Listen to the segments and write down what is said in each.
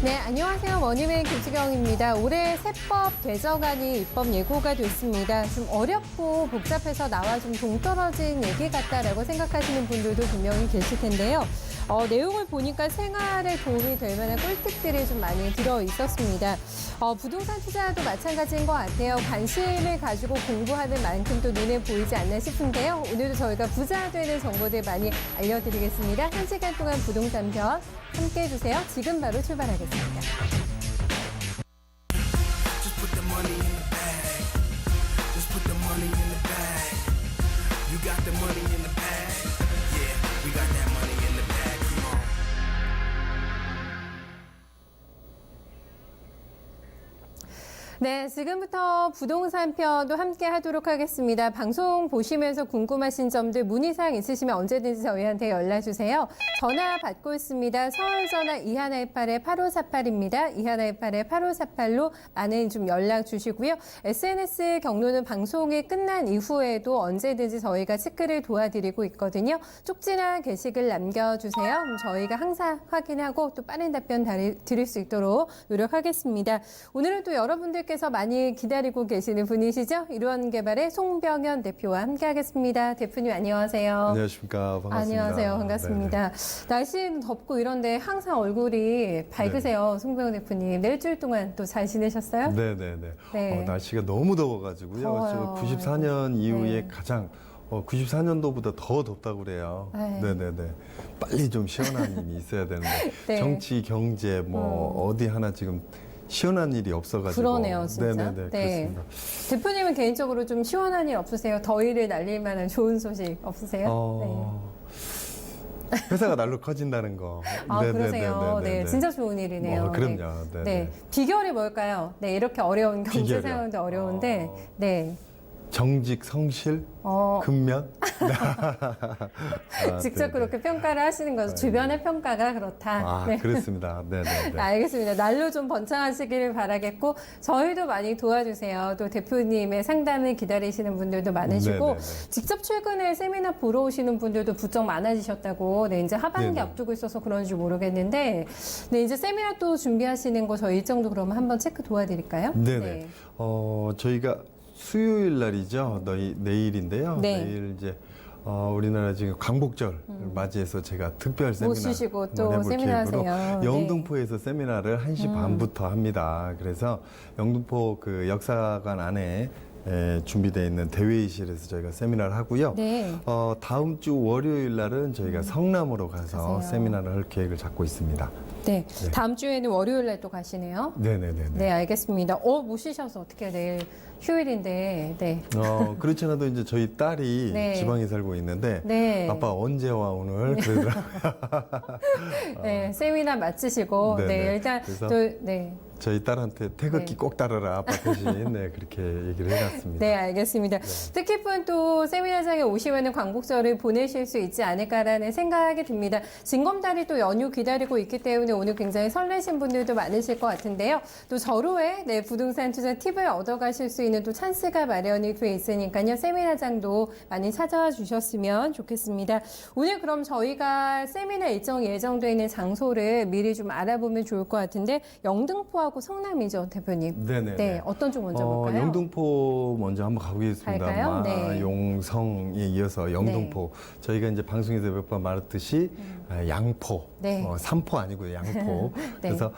네, 안녕하세요. 머니맨 김수경입니다. 올해 세법 개정안이 입법 예고가 됐습니다. 좀 어렵고 복잡해서 나와 좀 동떨어진 얘기 같다라고 생각하시는 분들도 분명히 계실 텐데요. 내용을 보니까 생활에 도움이 될 만한 꿀팁들이 좀 많이 들어 있었습니다. 부동산 투자도 마찬가지인 것 같아요. 관심을 가지고 공부하는 만큼 또 눈에 보이지 않나 싶은데요. 오늘도 저희가 부자 되는 정보들 많이 알려드리겠습니다. 1시간 동안 부동산 편 함께해 주세요. 지금 바로 출발하겠습니다. Just put the money in the bag. Just put the money in the bag. You got the money in the bag. Yeah, we got that money in the bag. Come on. 네, 지금부터 부동산 편도 함께 하도록 하겠습니다. 방송 보시면서 궁금하신 점들 문의사항 있으시면 언제든지 저희한테 연락주세요. 전화 받고 있습니다. 서울 전화 2118-8548입니다. 2118-8548로 많은 좀 연락 주시고요. SNS 경로는 방송이 끝난 이후에도 언제든지 저희가 체크를 도와드리고 있거든요. 쪽지나 게시글 남겨주세요. 그럼 저희가 항상 확인하고 또 빠른 답변 드릴 수 있도록 노력하겠습니다. 오늘은 또 여러분들께서 많이 기다리고 계시는 분이시죠? 이루원개발의 송병현 대표와 함께하겠습니다. 대표님 안녕하세요. 안녕하십니까. 반갑습니다. 안녕하세요. 반갑습니다. 날씨는 덥고 이런데 항상 얼굴이 밝으세요. 송병현 대표님. 네, 일주일 동안 또 잘 지내셨어요? 네네네. 네. 날씨가 너무 더워가지고요. 더워요. 94년 이후에 네. 가장 94년도보다 더 덥다고 그래요. 네. 네네네. 빨리 좀 시원한 일이 있어야 되는데 네. 정치, 경제 어디 하나 지금 시원한 일이 없어가지고. 그러네요, 진짜. 네네네. 그렇습니다. 대표님은 개인적으로 좀 시원한 일 없으세요? 더위를 날릴 만한 좋은 소식 없으세요? 회사가 날로 커진다는 거. 아, 그러세요. 네, 진짜 좋은 일이네요. 그럼요. 네. 네네. 네. 비결이 뭘까요? 네, 이렇게 어려운 경제 비결이요? 상황도 어려운데, 네. 정직, 성실, 근면. 직접 네네. 그렇게 평가를 하시는 거죠. 주변의 평가가 그렇다. 네. 그렇습니다. 네네네. 알겠습니다. 날로 좀 번창하시기를 바라겠고 저희도 많이 도와주세요. 또 대표님의 상담을 기다리시는 분들도 많으시고 네네네. 직접 최근에 세미나 보러 오시는 분들도 부쩍 많아지셨다고. 네, 이제 하반기 네네. 앞두고 있어서 그런지 모르겠는데 네, 이제 세미나 또 준비하시는 거 저희 일정도 그러면 한번 체크 도와드릴까요? 네네. 네. 저희가 수요일 날이죠. 내일인데요. 네. 내일 이제 우리나라 지금 광복절 맞이해서 제가 특별 세미나 모시시고 또 한번 해볼 세미나 계획으로 하세요. 네. 영등포에서 세미나를 1시 반부터 합니다. 그래서 영등포 그 역사관 안에 준비되어 있는 대회의실에서 저희가 세미나를 하고요. 네. 다음 주 월요일 날은 저희가 성남으로 가서 가세요. 세미나를 할 계획을 잡고 있습니다. 네. 다음 주에는 월요일 날 또 가시네요. 네네네. 네, 알겠습니다. 모시셔서 어떻게 내일 휴일인데, 네. 그렇지 않아도 이제 저희 딸이 네. 지방에 살고 있는데 네. 아빠 언제 와 오늘 그러더라고요. 네, 세미나 마치시고, 네네. 네, 일단 그래서 또, 네. 저희 딸한테 태극기 네. 꼭 따르라 아빠 대신 그렇게 얘기를 해놨습니다. 네, 알겠습니다. 뜻깊은 또 세미나장에 오시면 광복절을 보내실 수 있지 않을까라는 생각이 듭니다. 징검다리 또 연휴 기다리고 있기 때문에 오늘 굉장히 설레신 분들도 많으실 것 같은데요. 또 저로의 부동산 투자 팁을 얻어가실 수 있는 또 찬스가 마련이 돼 있으니까요. 세미나장도 많이 찾아와 주셨으면 좋겠습니다. 오늘 그럼 저희가 세미나 일정 예정되어 있는 장소를 미리 좀 알아보면 좋을 것 같은데 영등포하고 성남이죠, 대표님. 네네. 네, 어떤 쪽 먼저 볼까요? 영등포 먼저 한번 가보겠습니다. 갈까요? 네. 용성에 이어서 영등포. 저희가 이제 방송에서 몇 번 말했듯이 양포, 네. 삼포 아니고요, 양포. 네. 그래서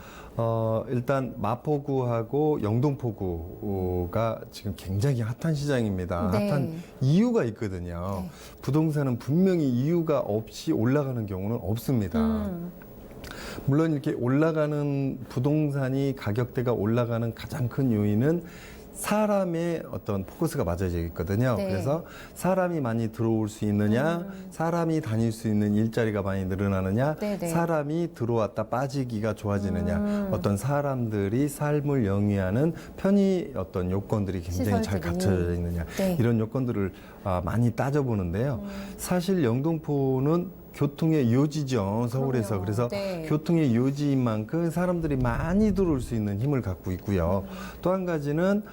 일단 마포구하고 영등포구가 지금 굉장히 핫한 시장입니다. 네. 핫한 이유가 있거든요. 네. 부동산은 분명히 이유가 없이 올라가는 경우는 없습니다. 물론 이렇게 올라가는 부동산이 가격대가 올라가는 가장 큰 요인은 사람의 어떤 포커스가 맞아져 있거든요. 네. 그래서 사람이 많이 들어올 수 있느냐, 사람이 다닐 수 있는 일자리가 많이 늘어나느냐, 네네. 사람이 들어왔다 빠지기가 좋아지느냐, 어떤 사람들이 삶을 영위하는 편의 어떤 요건들이 굉장히 잘 시설들이. 갖춰져 있느냐, 네. 이런 요건들을 많이 따져보는데요. 사실 영등포는 교통의 요지죠, 서울에서. 그럼요. 그래서 네. 교통의 요지인 만큼 사람들이 많이 들어올 수 있는 힘을 갖고 있고요. 또 한 가지는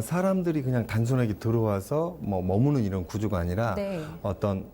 사람들이 그냥 단순하게 들어와서 뭐 머무는 이런 구조가 아니라 네. 어떤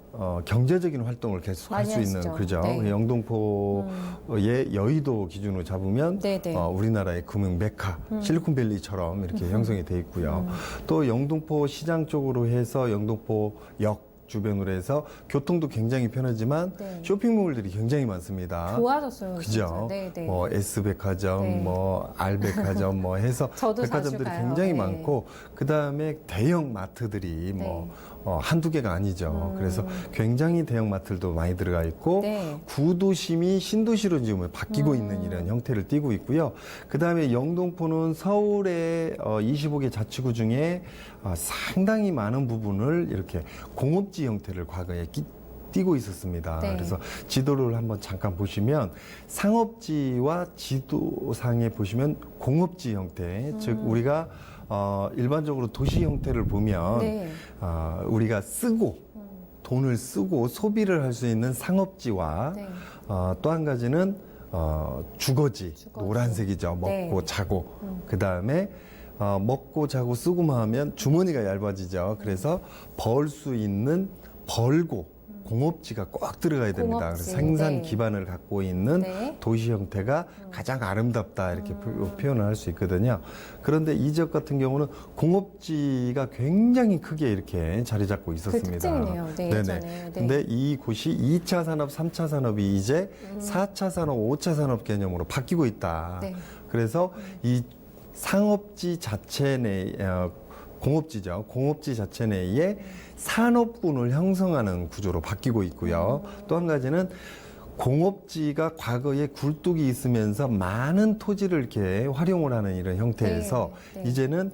경제적인 활동을 계속 할 많이 수 있는, 하시죠. 그죠? 네. 영등포의 여의도 기준으로 잡으면 네네. 우리나라의 금융 메카, 실리콘밸리처럼 이렇게 형성이 돼 있고요. 또 영등포 시장 쪽으로 해서 영등포역 주변으로 해서 교통도 굉장히 편하지만 네. 쇼핑몰들이 굉장히 많습니다. 좋아졌어요. 그죠? 진짜. 네네. 뭐 S백화점, 네. 뭐 R백화점 뭐 해서 저도 자주 백화점들이 가요. 굉장히 네. 많고 그 다음에 대형 마트들이 뭐 한두 개가 아니죠. 그래서 굉장히 대형 마트들도 많이 들어가 있고 네. 구도심이 신도시로 지금 바뀌고 있는 이런 형태를 띠고 있고요. 그 다음에 영등포는 서울의 25개 자치구 중에 상당히 많은 부분을 이렇게 공업지 형태를 과거에 띄고 있었습니다. 네. 그래서 지도를 한번 잠깐 보시면 상업지와 지도상에 보시면 공업지 형태, 즉 우리가 일반적으로 도시 형태를 보면 네. 우리가 쓰고 돈을 쓰고 소비를 할 수 있는 상업지와 네. 또 한 가지는 주거지, 노란색이죠. 먹고 네. 자고 그 다음에 먹고 자고 쓰고만 하면 주머니가 얇아지죠. 그래서 벌 수 있는 벌고 공업지가 꼭 들어가야 됩니다. 공업지, 그래서 생산 네. 기반을 갖고 있는 네. 도시 형태가 가장 아름답다 이렇게 표현을 할 수 있거든요. 그런데 이 지역 같은 경우는 공업지가 굉장히 크게 이렇게 자리 잡고 있었습니다. 특징이네요. 네, 예전에. 네. 근데 이곳이 2차 산업, 3차 산업이 이제 4차 산업, 5차 산업 개념으로 바뀌고 있다. 네. 그래서 이 상업지 자체 내 공업지죠. 공업지 자체 내에 산업군을 형성하는 구조로 바뀌고 있고요. 또 한 가지는 공업지가 과거에 굴뚝이 있으면서 많은 토지를 이렇게 활용을 하는 이런 형태에서 네, 네. 이제는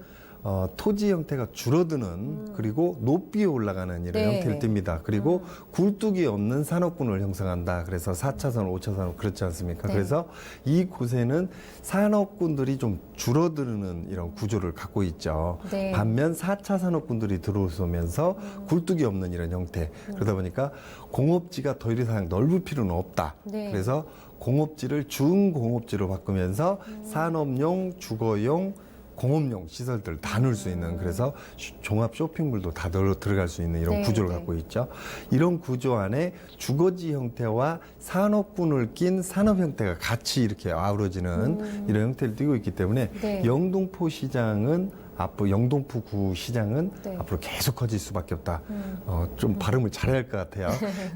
토지 형태가 줄어드는 그리고 높이에 올라가는 이런 네. 형태를 띱니다. 그리고 굴뚝이 없는 산업군을 형성한다. 그래서 4차 산업, 5차 산업 그렇지 않습니까? 네. 그래서 이곳에는 산업군들이 좀 줄어드는 이런 구조를 갖고 있죠. 네. 반면 4차 산업군들이 들어오면서 굴뚝이 없는 이런 형태. 그러다 보니까 공업지가 더 이상 넓을 필요는 없다. 네. 그래서 공업지를 중공업지로 바꾸면서 산업용, 주거용, 공업용 시설들 다 넣을 수 있는, 그래서 종합 쇼핑몰도 다 들어갈 수 있는 이런 네, 구조를 네. 갖고 있죠. 이런 구조 안에 주거지 형태와 산업군을 낀 산업 형태가 같이 이렇게 아우러지는 이런 형태를 띠고 있기 때문에 네. 영등포 시장은 앞으로 영등포구 시장은 네. 앞으로 계속 커질 수밖에 없다. 좀 발음을 잘해야 할 것 같아요.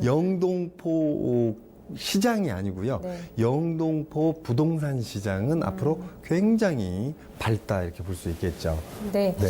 영등포 시장이 아니고요. 네. 영등포 부동산 시장은 앞으로 굉장히 밝다 이렇게 볼 수 있겠죠. 네. 네.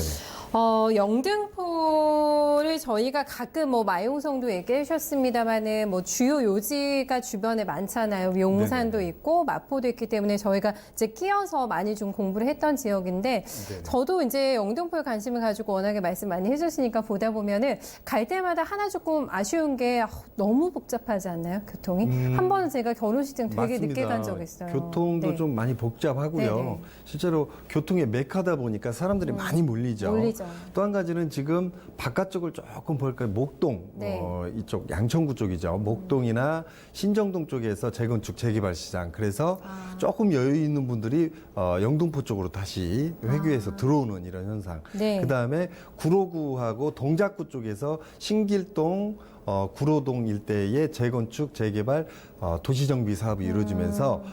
영등포를 저희가 가끔 뭐 마용성도 얘기해 주셨습니다만은 뭐 주요 요지가 주변에 많잖아요. 용산도 네네. 있고 마포도 있기 때문에 저희가 이제 끼어서 많이 좀 공부를 했던 지역인데 네네. 저도 이제 영등포에 관심을 가지고 워낙에 말씀 많이 해주시니까 보다 보면은 갈 때마다 하나 조금 아쉬운 게 너무 복잡하지 않나요? 교통이? 한 번은 제가 결혼식장 되게 늦게 간 적 있어요. 교통도 네. 좀 많이 복잡하고요. 네네. 실제로 교통의 메카다 보니까 사람들이 많이 몰리죠. 몰리죠. 또 한 가지는 지금 바깥쪽을 조금 볼까요? 목동, 네. 이쪽 양천구 쪽이죠. 목동이나 신정동 쪽에서 재건축 재개발 시장. 그래서 조금 여유 있는 분들이 영등포 쪽으로 다시 회귀해서 들어오는 이런 현상. 네. 그 다음에 구로구하고 동작구 쪽에서 신길동, 구로동 일대의 재건축, 재개발, 도시정비 사업이 이루어지면서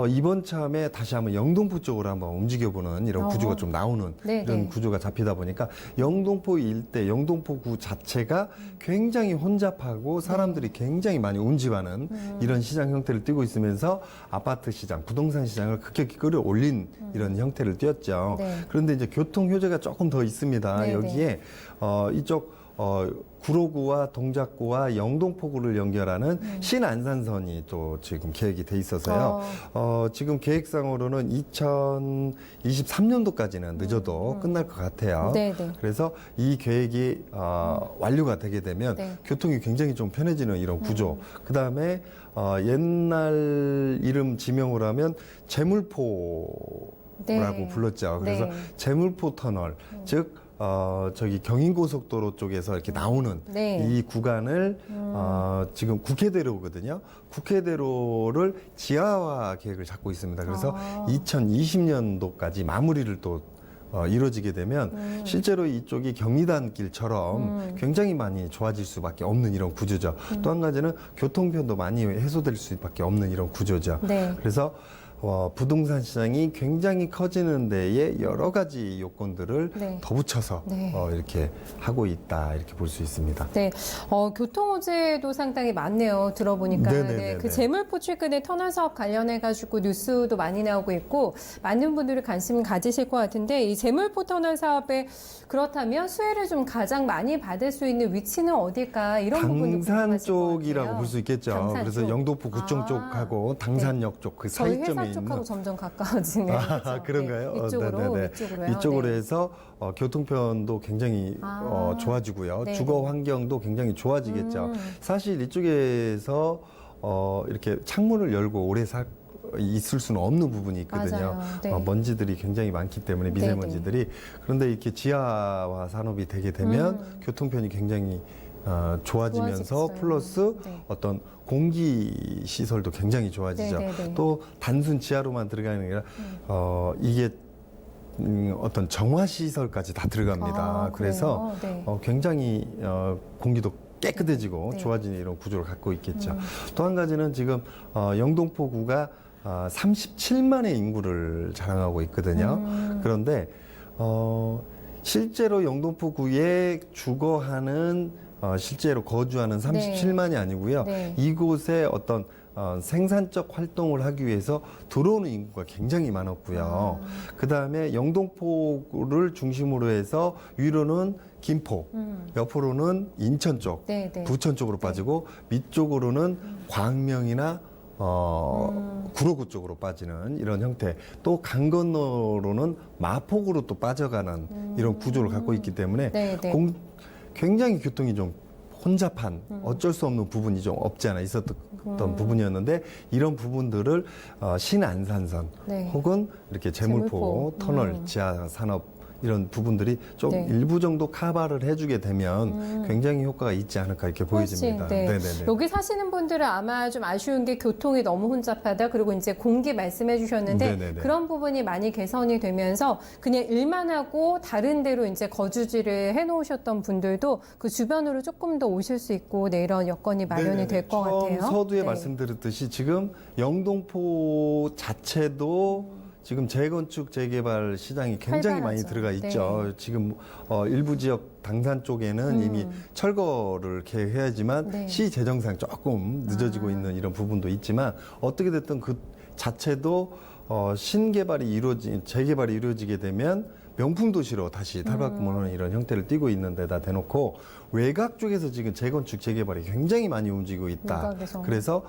이번 참에 다시 한번 영등포 쪽으로 한번 움직여보는 이런 구조가 좀 나오는 네, 이런 네. 구조가 잡히다 보니까 영등포 일대, 영등포구 자체가 굉장히 혼잡하고 사람들이 굉장히 많이 운집하는 이런 시장 형태를 띠고 있으면서 아파트 시장, 부동산 시장을 급격히 끌어올린 이런 형태를 띄었죠. 네. 그런데 이제 교통 효제가 조금 더 있습니다. 네, 여기에 이쪽 구로구와 동작구와 영등포구를 연결하는 신안산선이 또 지금 계획이 돼 있어서요. 지금 계획상으로는 2023년도까지는 늦어도 끝날 것 같아요. 네, 네. 그래서 이 계획이 완료가 되게 되면 네. 교통이 굉장히 좀 편해지는 이런 구조. 그 다음에 옛날 이름 지명을 하면 제물포 라고 네. 불렀죠. 그래서 네. 제물포 터널, 즉 저기 경인고속도로 쪽에서 이렇게 나오는 네. 이 구간을 지금 국회대로거든요. 국회대로를 지하화 계획을 잡고 있습니다. 그래서 2020년도까지 마무리를 또 이루어지게 되면 실제로 이쪽이 경리단길처럼 굉장히 많이 좋아질 수밖에 없는 이런 구조죠. 또 한 가지는 교통편도 많이 해소될 수밖에 없는 이런 구조죠. 네. 그래서 부동산 시장이 굉장히 커지는 데에 여러 가지 요건들을 네. 덧붙여서 네. 이렇게 하고 있다 이렇게 볼 수 있습니다. 네, 교통호재도 상당히 많네요. 들어보니까. 네네네네. 그 재물포 최근에 터널 사업 관련해가지고 뉴스도 많이 나오고 있고 많은 분들이 관심 가지실 것 같은데 이 재물포 터널 사업에 그렇다면 수혜를 좀 가장 많이 받을 수 있는 위치는 어딜까 이런 부분도 당산 궁금하실 것 쪽이라고 같아요. 볼 수 있겠죠. 당산 그래서 쪽. 영등포 구청 아. 쪽하고 당산역 쪽 그 저희 사이점에 회사 쪽하고 있는 점점 가까워지네요. 아, 그렇죠? 그런가요? 네, 위쪽으로, 네네네. 위쪽으로요. 이쪽으로 네. 해서 교통편도 굉장히 아. 좋아지고요. 네. 주거 환경도 굉장히 좋아지겠죠. 사실 이쪽에서 이렇게 창문을 열고 오래 있을 수는 없는 부분이 있거든요. 맞아요. 네. 먼지들이 굉장히 많기 때문에 미세먼지들이. 그런데 이렇게 지하화 산업이 되게 되면 교통편이 굉장히 좋아지면서 좋아지겠어요. 플러스 네. 어떤 공기 시설도 굉장히 좋아지죠. 네네네. 또 단순 지하로만 들어가는 게 아니라 이게 어떤 정화 시설까지 다 들어갑니다. 아, 그래서 그래요? 네. 굉장히 공기도 깨끗해지고 네. 좋아지는 이런 구조를 갖고 있겠죠. 또 한 가지는 지금 영동포구가 37만의 인구를 자랑하고 있거든요. 그런데 실제로 영동포구에 주거하는 실제로 거주하는 37만이 아니고요. 네. 이곳에 어떤 생산적 활동을 하기 위해서 들어오는 인구가 굉장히 많았고요. 그 다음에 영동포를 중심으로 해서 위로는 김포, 옆으로는 인천 쪽, 네, 네. 부천 쪽으로 빠지고 밑쪽으로는 광명이나 구로구 쪽으로 빠지는 이런 형태. 또 강 건너로는 마포구로 또 빠져가는 이런 구조를 갖고 있기 때문에 네, 네. 굉장히 교통이 좀 혼잡한 어쩔 수 없는 부분이 좀 없지 않아 있었던 부분이었는데 이런 부분들을 신안산선 네. 혹은 이렇게 재물포, 터널, 지하 산업 이런 부분들이 좀 네. 일부 정도 커버를 해주게 되면 굉장히 효과가 있지 않을까 이렇게 보여집니다. 네. 네네네. 여기 사시는 분들은 아마 좀 아쉬운 게 교통이 너무 혼잡하다. 그리고 이제 공기 말씀해 주셨는데 네네네. 그런 부분이 많이 개선이 되면서 그냥 일만 하고 다른 데로 이제 거주지를 해 놓으셨던 분들도 그 주변으로 조금 더 오실 수 있고 네, 이런 여건이 마련이 네네네. 될 것 처음 같아요. 서두에 네. 말씀드렸듯이 지금 영동포 자체도 지금 재건축 재개발 시장이 굉장히 많이 활발하죠. 들어가 있죠. 지금 일부 지역 당산 쪽에는 이미 철거를 계획해야지만 네. 시 재정상 조금 늦어지고 있는 이런 부분도 있지만 어떻게 됐든 그 자체도 재개발이 이루어지게 되면 명품 도시로 다시 탈바꿈하는 이런 형태를 띠고 있는 데다 대놓고 외곽 쪽에서 지금 재건축 재개발이 굉장히 많이 움직이고 있다. 외곽에서. 그래서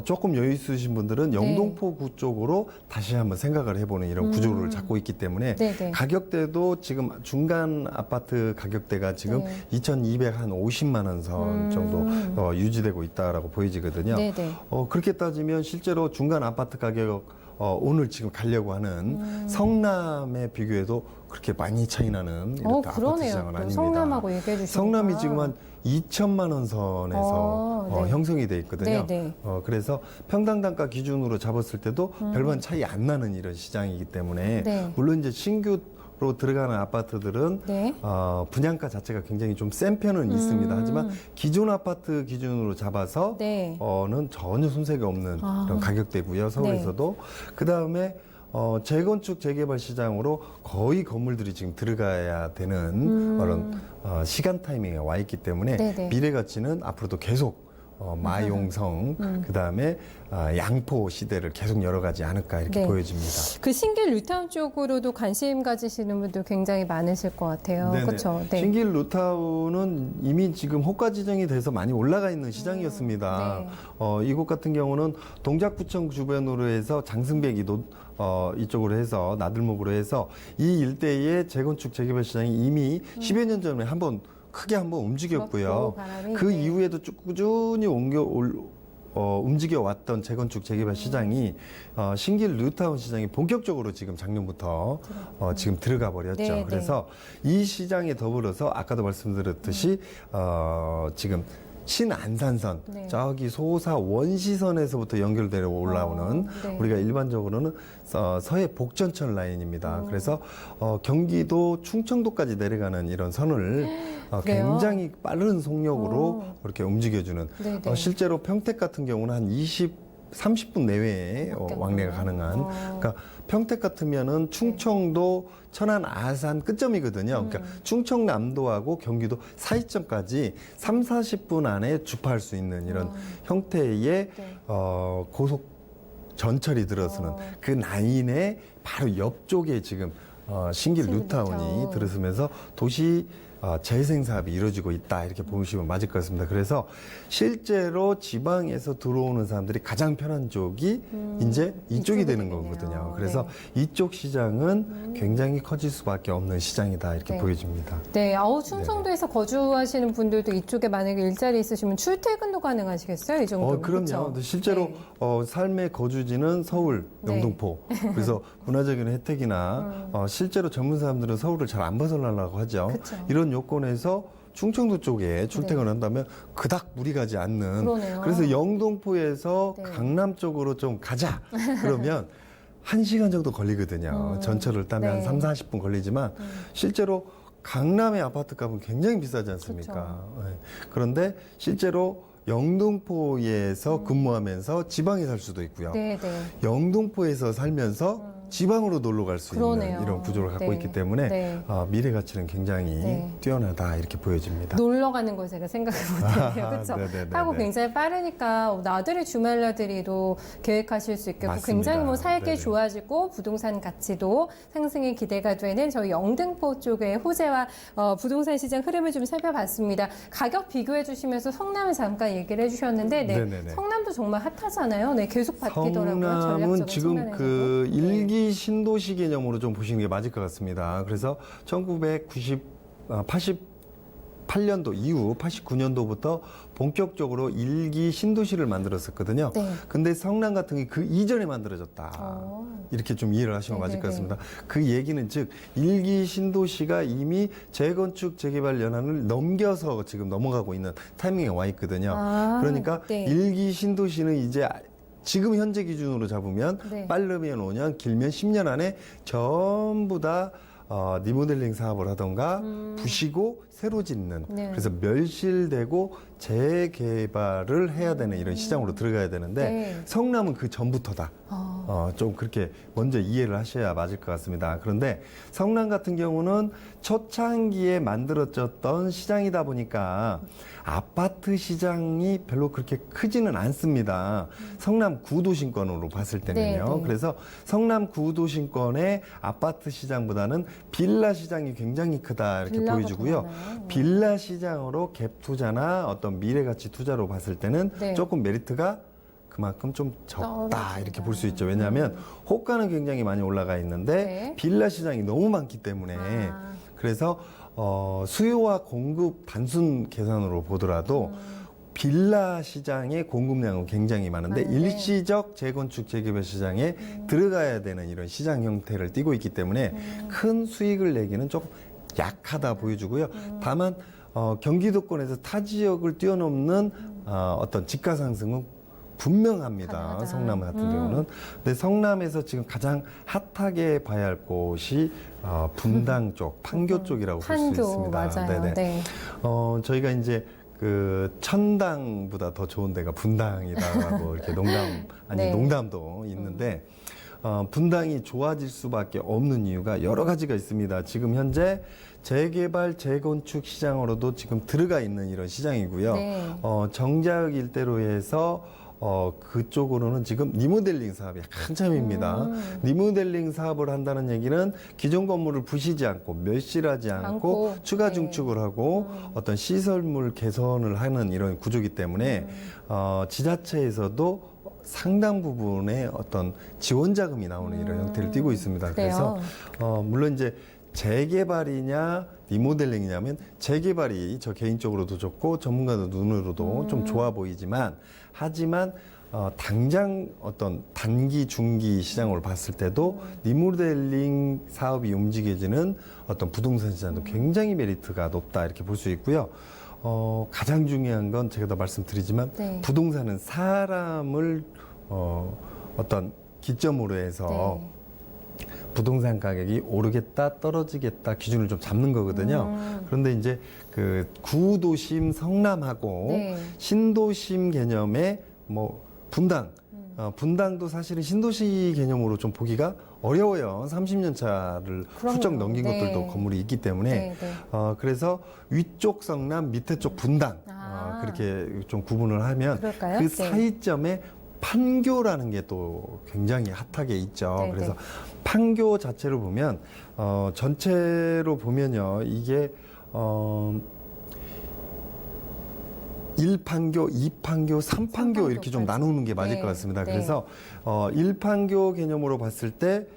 조금 여유 있으신 분들은 네. 영동포구 쪽으로 다시 한번 생각을 해보는 이런 구조를 잡고 있기 때문에 네네. 가격대도 지금 중간 아파트 가격대가 지금 네. 2,250만 원 선 정도 유지되고 있다라고 보여지거든요. 네네. 그렇게 따지면 실제로 중간 아파트 가격 오늘 지금 가려고 하는 성남에 비교해도 그렇게 많이 차이 나는 이렇게 아파트 그러네요. 시장은 또 아닙니다. 성남하고 얘기해 주시니까. 성남이 지금 한 2천만 원 선에서 네. 형성이 돼 있거든요. 네, 네. 그래서 평당 단가 기준으로 잡았을 때도 별반 차이 안 나는 이런 시장이기 때문에 네. 물론 이제 신규로 들어가는 아파트들은 네. 분양가 자체가 굉장히 좀 센 편은 있습니다. 하지만 기존 아파트 기준으로 잡아서 네. 는 전혀 손색이 없는 그런 가격대고요. 서울에서도 그 다음에 재건축 재개발 시장으로 거의 건물들이 지금 들어가야 되는 그런 시간 타이밍에 와 있기 때문에 네네. 미래 가치는 앞으로도 계속 마용성 그다음에 양포 시대를 계속 열어가지 않을까 이렇게 네. 보여집니다. 그 신길 뉴타운 쪽으로도 관심 가지시는 분들 굉장히 많으실 것 같아요. 네네. 그렇죠. 네. 신길 루타운은 이미 지금 호가 지정이 돼서 많이 올라가 있는 시장이었습니다. 네. 이곳 같은 경우는 동작구청 주변으로 해서 장승배기 이쪽으로 해서 나들목으로 해서 이 일대의 재건축 재개발 시장이 이미 10여 년 전에 크게 한번 움직였고요. 바람이, 그 네. 이후에도 쭉 꾸준히 움직여 왔던 재건축 재개발 시장이 신길 뉴타운 시장이 본격적으로 지금 작년부터 지금 들어가 버렸죠. 네, 네. 그래서 이 시장에 더불어서 아까도 말씀드렸듯이 지금 신안산선 네. 저기 소사 원시선에서부터 연결되어 올라오는 네. 우리가 일반적으로는 서해 복전천 라인입니다. 그래서 경기도 충청도까지 내려가는 이런 선을 그래요? 굉장히 빠른 속력으로 이렇게 움직여주는 네, 네. 실제로 평택 같은 경우는 한 30분 내외에 왕래가 가능한 그러니까 평택 같으면은 충청도 천안 아산 끝점이거든요. 그러니까 충청남도하고 경기도 사이점까지 3, 40분 안에 주파할 수 있는 이런 형태의 네. 고속 전철이 들어서는 그 라인의 바로 옆쪽에 지금 신길 뉴타운이 뉴타운. 들어서면서 도시 재생 사업이 이루어지고 있다 이렇게 보시면 맞을 것 같습니다. 그래서 실제로 지방에서 들어오는 사람들이 가장 편한 쪽이 이제 이쪽이 되는 되겠네요. 거거든요. 그래서 이쪽 시장은 굉장히 커질 수밖에 없는 시장이다 이렇게 네. 보여집니다. 네, 충청도에서 거주하시는 분들도 이쪽에 만약에 일자리 있으시면 출퇴근도 가능하시겠어요? 이 정도면? 그럼요. 그렇죠? 근데 실제로 네. 삶의 거주지는 서울, 네. 영등포. 그래서 문화적인 혜택이나 실제로 젊은 사람들은 서울을 잘 안 벗어나려고 하죠. 그쵸. 이런 요건에서 충청도 쪽에 출퇴근을 한다면 그닥 무리 가지 않는. 그러네요. 그래서 영등포에서 네. 강남 쪽으로 좀 가자. 그러면 1시간 정도 걸리거든요. 전철을 타면 네. 한 3, 40분 걸리지만 실제로 강남의 아파트 값은 굉장히 비싸지 않습니까? 네. 그런데 실제로 영등포에서 근무하면서 지방에 살 수도 있고요. 네, 네. 영등포에서 살면서 지방으로 놀러 갈 수 그러네요. 있는 이런 구조를 갖고 네. 있기 때문에 네. 미래 가치는 굉장히 네. 뛰어나다 이렇게 보여집니다. 놀러 가는 걸 제가 생각을 못했네요. 그렇죠? 네네네네. 하고 굉장히 빠르니까 나들이 주말 나들이도 계획하실 수 있겠고 맞습니다. 굉장히 뭐 살기 네네. 좋아지고 부동산 가치도 상승이 기대가 되는 저희 영등포 쪽의 호재와 부동산 시장 흐름을 좀 살펴봤습니다. 가격 비교해 주시면서 성남을 잠깐 얘기를 해주셨는데 네, 네네네. 성남도 정말 핫하잖아요. 네, 계속 바뀌더라고요. 성남은 전략적인 지금 측면에서도. 그 네. 일기 신도시 개념으로 좀 보시는 게 맞을 것 같습니다. 그래서 88년도 이후 89년도부터 본격적으로 일기 신도시를 만들었었거든요. 네. 근데 성남 같은 게 그 이전에 만들어졌다. 이렇게 좀 이해를 하시면 맞을 것 같습니다. 그 얘기는 즉 일기 신도시가 이미 재건축 재개발 연한을 넘겨서 지금 넘어가고 있는 타이밍에 와 있거든요. 그러니까 네. 일기 신도시는 이제 지금 현재 기준으로 잡으면 네. 빠르면 5년, 길면 10년 안에 전부 다 리모델링 사업을 하던가 부시고 새로 짓는 네. 그래서 멸실되고 재개발을 해야 되는 이런 시장으로 들어가야 되는데 네. 성남은 그 전부터다. 좀 그렇게 먼저 이해를 하셔야 맞을 것 같습니다. 그런데 성남 같은 경우는 초창기에 만들어졌던 시장이다 보니까 아파트 시장이 별로 그렇게 크지는 않습니다. 성남 구도심권으로 봤을 때는요. 네, 네. 그래서 성남 구도심권의 아파트 시장보다는 빌라 시장이 굉장히 크다 이렇게 빌라가 보여주고요. 더 많아요. 빌라 시장으로 갭 투자나 어떤 미래가치 투자로 봤을 때는 네. 조금 메리트가 그만큼 좀 적다 떨어진다. 이렇게 볼 수 있죠. 왜냐하면 호가는 굉장히 많이 올라가 있는데 네. 빌라 시장이 너무 많기 때문에 그래서 수요와 공급 단순 계산으로 보더라도 빌라 시장의 공급량은 굉장히 많은데 일시적 재건축 재개발 시장에 들어가야 되는 이런 시장 형태를 띠고 있기 때문에 큰 수익을 내기는 조금 약하다 보여주고요. 다만 경기도권에서 타 지역을 뛰어넘는 어떤 집가 상승은 분명합니다. 가능하다. 성남 같은 경우는. 근데 성남에서 지금 가장 핫하게 봐야 할 곳이 분당 쪽, 판교 쪽이라고 볼 수 판교 있습니다. 맞아요. 네네. 네. 저희가 이제 그 천당보다 더 좋은 데가 분당이다라고 이렇게 네. 농담도 있는데 분당이 좋아질 수밖에 없는 이유가 여러 가지가 있습니다. 지금 현재 재개발, 재건축 시장으로도 지금 들어가 있는 이런 시장이고요. 네. 정자역 일대로 해서 그쪽으로는 지금 리모델링 사업이 한참입니다. 리모델링 사업을 한다는 얘기는 기존 건물을 부시지 않고 멸실하지 않고 추가 네. 증축을 하고 어떤 시설물 개선을 하는 이런 구조이기 때문에 지자체에서도 상당 부분의 어떤 지원 자금이 나오는 이런 형태를 띠고 있습니다. 그래요? 그래서 물론 이제 재개발이냐 리모델링이냐면 재개발이 저 개인적으로도 좋고 전문가들 눈으로도 좀 좋아 보이지만 하지만 당장 어떤 단기, 중기 시장으로 봤을 때도 리모델링 사업이 움직여지는 어떤 부동산 시장도 굉장히 메리트가 높다 이렇게 볼 수 있고요. 가장 중요한 건 제가 더 말씀드리지만 네. 부동산은 사람을 어떤 기점으로 해서 네. 부동산 가격이 오르겠다 떨어지겠다 기준을 좀 잡는 거거든요. 그런데 이제 그 구도심 성남하고 네. 신도심 개념의 뭐 분당, 분당도 사실은 신도시 개념으로 좀 보기가 어려워요. 30년 차를 그럼요. 훌쩍 넘긴 네. 것들도 건물이 있기 때문에 네, 네. 그래서 위쪽 성남, 밑에 쪽 분당 그렇게 좀 구분을 하면 그럴까요? 그 네. 사이점에 판교라는 게 또 굉장히 핫하게 있죠. 네, 그래서 네. 판교 자체를 보면 전체로 보면요 이게 1판교, 2판교, 3판교 이렇게 좀 3판교까지. 나누는 게 맞을 네, 것 같습니다. 네. 그래서 1판교 개념으로 봤을 때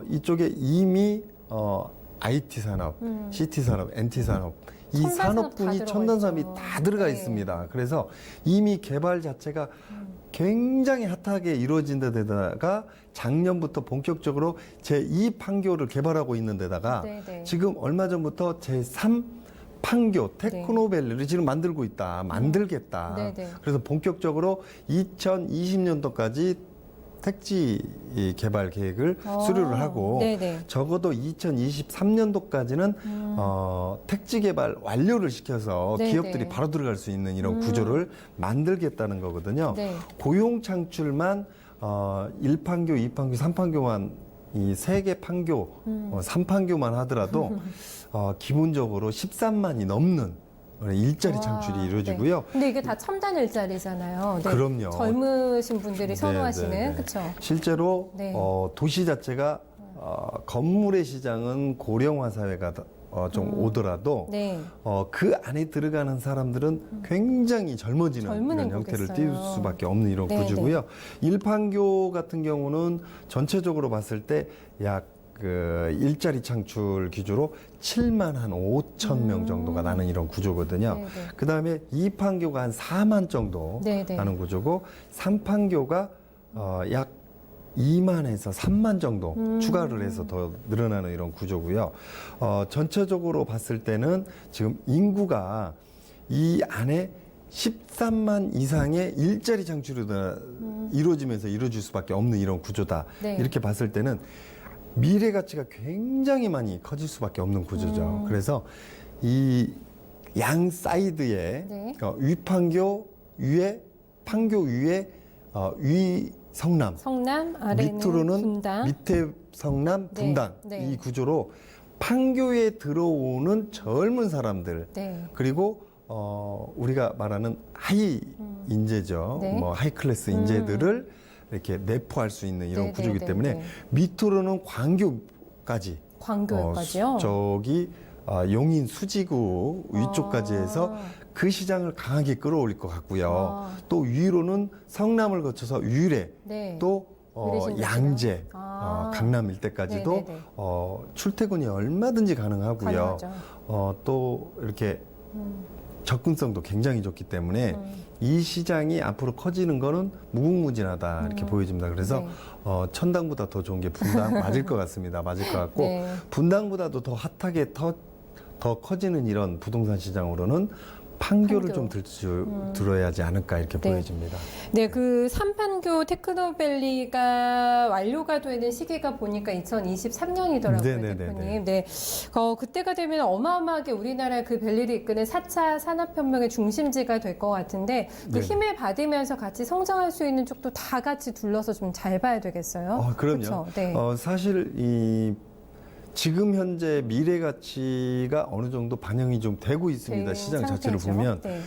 이쪽에 이미 IT 산업, CT 산업, NT 산업 이 첨단 산업 다 산업군이 들어가 첨단 산업이 있죠. 다 들어가 네. 있습니다. 그래서 이미 개발 자체가 굉장히 핫하게 이루어진 데다가 작년부터 본격적으로 제2판교를 개발하고 있는 데다가 네, 네. 지금 얼마 전부터 제3판교 테크노밸리를 지금 만들고 있다. 만들겠다. 네, 네. 그래서 본격적으로 2020년도까지 택지 개발 계획을 수료를 하고 네네. 적어도 2023년도까지는 택지 개발 완료를 시켜서 네네. 기업들이 바로 들어갈 수 있는 이런 구조를 만들겠다는 거거든요. 네. 고용 창출만 1판교, 2판교, 3판교만 이 3개 판교, 3판교만 하더라도 기본적으로 13만이 넘는 일자리 와, 창출이 이루어지고요. 네. 근데 이게 다 첨단 일자리잖아요. 네. 그럼요. 젊으신 분들이 선호하시는 네, 네. 그렇죠. 실제로 네. 도시 자체가 건물의 시장은 고령화 사회가 좀 오더라도 네. 그 안에 들어가는 사람들은 굉장히 젊어지는 젊은 이런 형태를 띌 행보겠어요. 수밖에 없는 이런 네, 구조고요. 일판교 같은 경우는 전체적으로 봤을 때 약 그 일자리 창출 기조로 7만 한 5천 명 정도가 나는 이런 구조거든요. 네, 네. 그 다음에 2판교가 한 4만 정도 네, 네. 나는 구조고 3판교가 약 2만에서 3만 정도 추가를 해서 더 늘어나는 이런 구조고요. 전체적으로 봤을 때는 지금 인구가 이 안에 13만 이상의 일자리 창출이 이루어지면서 이루어질 수밖에 없는 이런 구조다. 네. 이렇게 봤을 때는 미래 가치가 굉장히 많이 커질 수밖에 없는 구조죠. 그래서 이 양 사이드에 네. 위판교 위에 판교 위에 위 성남 성남 아래는 밑으로는 분당. 밑에 성남 네, 분당 네. 이 구조로 판교에 들어오는 젊은 사람들 네. 그리고 우리가 말하는 하이 인재죠. 네. 뭐 하이 클래스 인재들을 이렇게 내포할 수 있는 이런 네, 구조이기 네, 때문에 네. 밑으로는 광교까지 광교까지요. 저기 용인 수지구 위쪽까지 해서 그 시장을 강하게 끌어올릴 것 같고요. 또 위로는 성남을 거쳐서 유래 네. 또 유래신도시요? 양재 강남 일대까지도 네, 네, 네. 출퇴근이 얼마든지 가능하고요. 가능하죠. 또 이렇게 접근성도 굉장히 좋기 때문에 이 시장이 앞으로 커지는 거는 무궁무진하다 이렇게 보여집니다. 그래서 네. 천당보다 더 좋은 게 분당 맞을 것 같습니다. 맞을 것 같고 네. 분당보다도 더 핫하게 더 커지는 이런 부동산 시장으로는 판교를 판교. 좀 들어야 하지 않을까 이렇게 네. 보여집니다. 네, 그 3판교 테크노밸리가 완료가 되는 시기가 보니까 2023년이더라고요, 네, 네, 네, 대표님. 네, 그때가 되면 어마어마하게 우리나라 그 밸리를 이끄는 4차 산업혁명의 중심지가 될 것 같은데 그 네. 힘을 받으면서 같이 성장할 수 있는 쪽도 다 같이 둘러서 좀 잘 봐야 되겠어요. 그럼요. 그렇죠? 네. 사실 지금 현재 미래 가치가 어느 정도 반영이 좀 되고 있습니다. 된 시장 자체를 상태죠. 보면 네.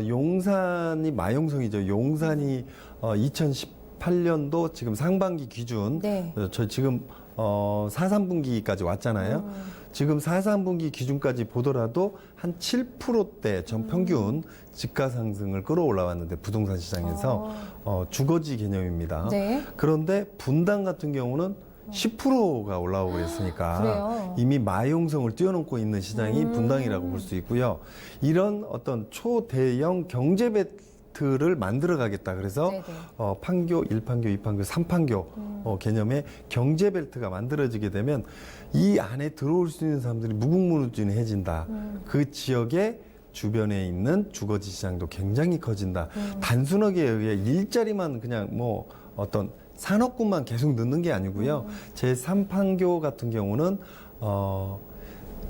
용산이 마용성이죠. 용산이 2018년도 지금 상반기 기준 네. 저 지금 4-3분기까지 왔잖아요. 지금 4-3분기 기준까지 보더라도 한 7%대 전 평균 집가 상승을 끌어올라왔는데 부동산 시장에서 주거지 개념입니다. 네. 그런데 분당 같은 경우는 10%가 올라오고 있으니까 그래요? 이미 마용성을 뛰어넘고 있는 시장이 분당이라고 볼 수 있고요. 이런 어떤 초대형 경제 벨트를 만들어 가겠다. 그래서 네네. 판교, 1판교, 2판교, 3판교 개념의 경제 벨트가 만들어지게 되면 이 안에 들어올 수 있는 사람들이 무궁무진해진다. 그 지역에 주변에 있는 주거지 시장도 굉장히 커진다. 단순하게 의해 일자리만 그냥 뭐 어떤 산업군만 계속 넣는 게 아니고요. 제3판교 같은 경우는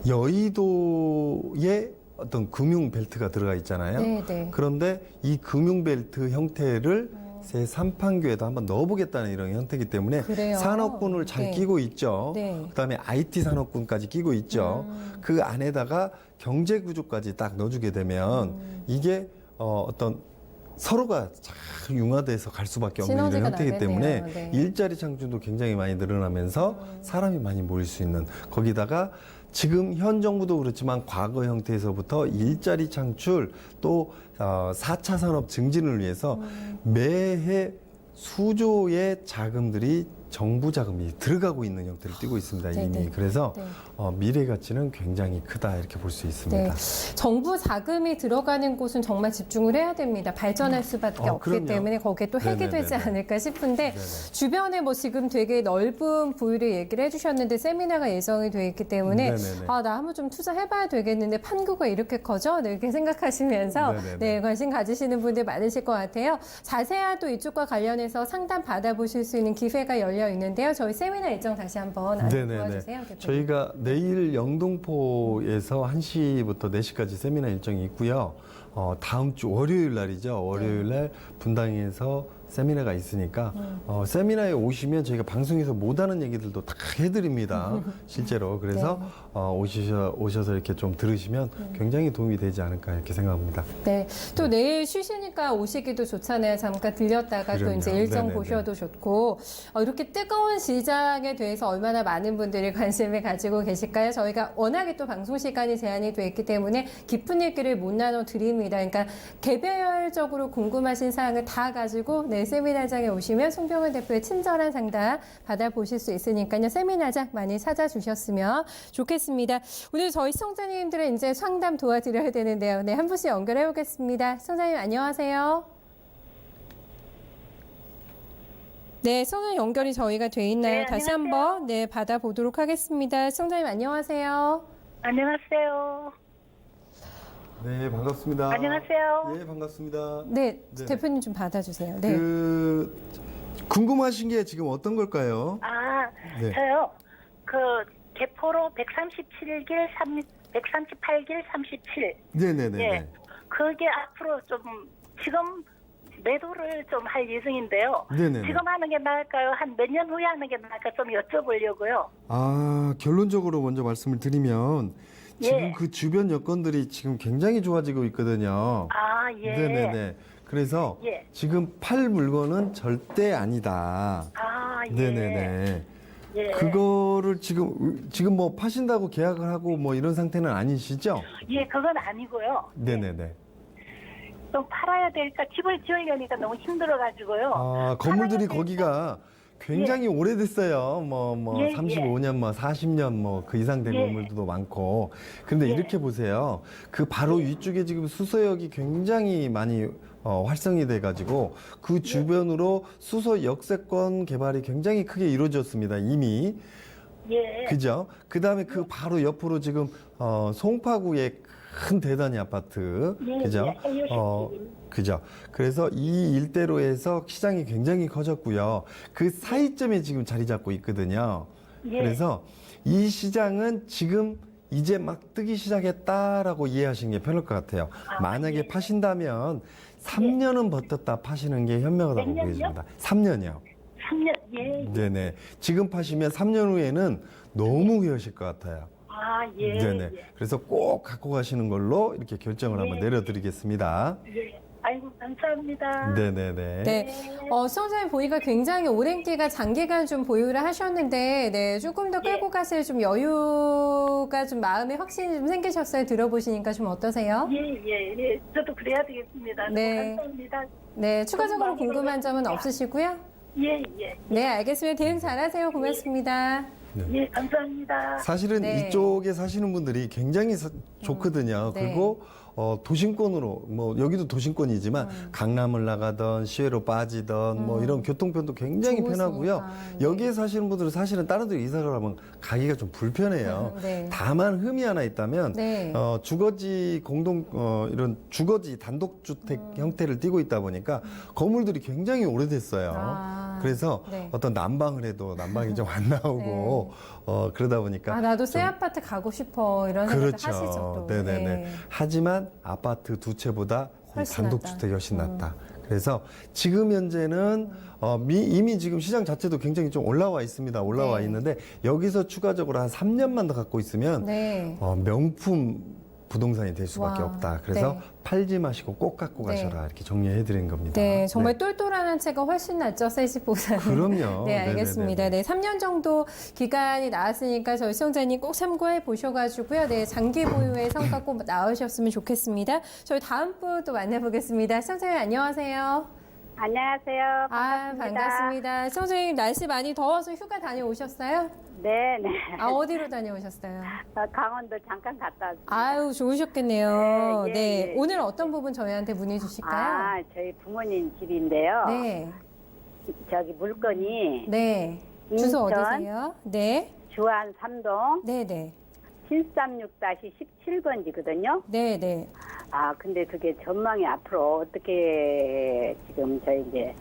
여의도에 어떤 금융 벨트가 들어가 있잖아요. 네네. 그런데 이 금융 벨트 형태를 제3판교에도 한번 넣어보겠다는 이런 형태이기 때문에 그래요? 산업군을 잘 네. 끼고 있죠. 네. 그다음에 IT 산업군까지 끼고 있죠. 그 안에다가 경제 구조까지 딱 넣어주게 되면 이게 어떤 서로가 잘 융화돼서 갈 수밖에 없는 이런 시너지가 형태이기 때문에 나겠네요. 네. 일자리 창출도 굉장히 많이 늘어나면서 사람이 많이 모일 수 있는 거기다가 지금 현 정부도 그렇지만 과거 형태에서부터 일자리 창출 또 4차 산업 증진을 위해서 매해 수조의 자금들이 정부 자금이 들어가고 있는 형태를 띠고 있습니다. 이미. 네네. 그래서 네. 미래 가치는 굉장히 크다 이렇게 볼 수 있습니다. 네. 정부 자금이 들어가는 곳은 정말 집중을 해야 됩니다. 발전할 수밖에 없기 그럼요. 때문에 거기에 또 핵이 네네네네. 되지 않을까 싶은데 네네. 주변에 뭐 지금 되게 넓은 부위를 얘기를 해주셨는데 세미나가 예정이 돼 있기 때문에 네네네. 아, 나 한번 좀 투자해봐야 되겠는데 판교가 이렇게 커져? 네, 이렇게 생각하시면서 네네네. 네, 관심 가지시는 분들 많으실 것 같아요. 자세한 또 이쪽과 관련해서 상담 받아보실 수 있는 기회가 열려 있는데요. 저희 세미나 일정 다시 한번 안내 도와주세요. 대표님. 저희가 내일 영등포에서 1시부터 4시까지 세미나 일정이 있고요. 다음 주 월요일 날이죠. 월요일 날 분당에서 세미나가 있으니까 세미나에 오시면 저희가 방송에서 못하는 얘기들도 다 해드립니다. 실제로. 그래서 오셔서 이렇게 좀 들으시면 굉장히 도움이 되지 않을까 이렇게 생각합니다. 네. 또 내일 쉬시니까 오시기도 좋잖아요. 잠깐 들렸다가 또 그럼요. 이제 일정 네네네. 보셔도 좋고. 이렇게 뜨거운 시장에 대해서 얼마나 많은 분들이 관심을 가지고 계실까요? 저희가 워낙에 또 방송 시간이 제한이 돼 있기 때문에 깊은 얘기를 못 나눠 드립니다. 그러니까 개별적으로 궁금하신 사항을 다 가지고 네, 세미나장에 오시면 송병헌 대표의 친절한 상담 받아보실 수 있으니까요. 세미나장 많이 찾아주셨으면 좋겠습니다. 오늘 저희 시청자님들은 이제 상담 도와드려야 되는데요. 네, 한 분씩 연결해 보겠습니다. 시청자님 안녕하세요. 네, 성은 연결이 저희가 돼 있나요? 네, 다시 한번 네, 받아보도록 하겠습니다. 시청자님 안녕하세요. 안녕하세요. 네, 반갑습니다. 안녕하세요. 예, 반갑습니다. 네, 네네. 대표님 좀 받아주세요. 네. 궁금하신 게 지금 어떤 걸까요? 네. 저요. 그 개포로 137길 138길 37. 네네네. 예. 그게 앞으로 좀 지금 매도를 좀 할 예정인데요. 네네네. 지금 하는 게 나을까요? 한 몇 년 후에 하는 게 나을까 좀 여쭤보려고요. 결론적으로 먼저 말씀을 드리면 지금 예. 그 주변 여건들이 지금 굉장히 좋아지고 있거든요. 예. 네네네. 그래서 예. 지금 팔 물건은 절대 아니다. 예. 네네네. 예. 그거를 지금 뭐 파신다고 계약을 하고 뭐 이런 상태는 아니시죠? 예, 그건 아니고요. 네네네. 좀 팔아야 될까 집을 지으려니까 너무 힘들어가지고요. 건물들이 팔아야 될까? 거기가 굉장히 오래됐어요. 예, 35년, 40년 그 이상 된 예. 건물들도 많고. 그런데 예. 이렇게 보세요. 그 바로 위쪽에 지금 수서역이 굉장히 많이 활성이 돼가지고 그 주변으로 수서 역세권 개발이 굉장히 크게 이루어졌습니다. 이미. 예. 그죠? 그 다음에 그 바로 옆으로 지금 송파구의 큰 대단지 아파트. 예, 그죠? 예. 그죠? 그래서 이 일대로 해서 시장이 굉장히 커졌고요. 그 사이점에 지금 자리 잡고 있거든요. 예. 그래서 이 시장은 지금 이제 막 뜨기 시작했다라고 이해하시는 게 편할 것 같아요. 만약에 예. 파신다면 3년은 버텼다 파시는 게 현명하다고 몇 년이요? 보여집니다. 3년이요. 3년, 예. 네네. 지금 파시면 3년 후에는 너무 후회하실 것 같아요. 예. 네네. 그래서 꼭 갖고 가시는 걸로 이렇게 결정을 한번 내려드리겠습니다. 예. 아이고, 감사합니다. 네네네. 네. 시청자님 보니까 굉장히 오랜 기간 장기간 좀 보유를 하셨는데, 네, 조금 더 끌고 가실 좀 여유가 좀 마음에 확신이 좀 생기셨어요? 들어보시니까 좀 어떠세요? 예. 저도 그래야 되겠습니다. 네. 감사합니다. 네, 추가적으로 많이 궁금한 점은 놀랐습니다. 없으시고요? 예. 네, 알겠습니다. 대응 잘하세요. 고맙습니다. 예, 감사합니다. 사실은 네. 이쪽에 사시는 분들이 굉장히 좋거든요. 네. 그리고 도심권으로 뭐 여기도 도심권이지만 강남을 나가던 시외로 빠지던 뭐 이런 교통편도 굉장히 좋으시니까. 편하고요. 네. 여기에 사시는 분들은 사실은 다른 데 이사를 하면 가기가 좀 불편해요. 네. 다만 흠이 하나 있다면 네. 주거지 이런 주거지 단독주택 형태를 띠고 있다 보니까 건물들이 굉장히 오래됐어요. 아, 그래서 네. 어떤 난방을 해도 난방이 좀 안 나오고 그러다 보니까 나도 새 아파트 가고 싶어 이런 생각 하시죠 또. 네네네. 네. 하지만 아파트 두 채보다 훨씬 단독주택이 훨씬 낫다. 그래서 지금 현재는 이미 지금 시장 자체도 굉장히 좀 올라와 있습니다. 올라와 네. 있는데 여기서 추가적으로 한 3년만 더 갖고 있으면 네. 명품 부동산이 될 수밖에 와, 없다. 그래서 네. 팔지 마시고 꼭 갖고 네. 가셔라 이렇게 정리해 드린 겁니다. 네, 정말 똘똘한 한 채가 훨씬 낫죠, 새 집보다는. 그럼요. 네, 알겠습니다. 네네네네. 네, 3년 정도 기간이 나왔으니까 저희 시청자님 꼭 참고해 보셔가지고요. 네, 장기 보유의 성과 꼭 나으셨으면 좋겠습니다. 저희 다음 분 또 만나보겠습니다. 시청자님 안녕하세요. 안녕하세요. 아, 반갑습니다. 시청자님 날씨 많이 더워서 휴가 다녀오셨어요? 네, 네. 아, 어디로 다녀오셨어요? 강원도 잠깐 갔다 왔습니다. 아유, 좋으셨겠네요. 네, 예, 네, 예. 오늘 어떤 부분 저희한테 문의 주실까요? 저희 부모님 집인데요. 네, 저기 물건이 네. 주소 인천 어디세요? 네, 주안 3동 네, 네. 736-17번지거든요. 네, 네. 근데 그게 전망이 앞으로 어떻게 지금 저희 이제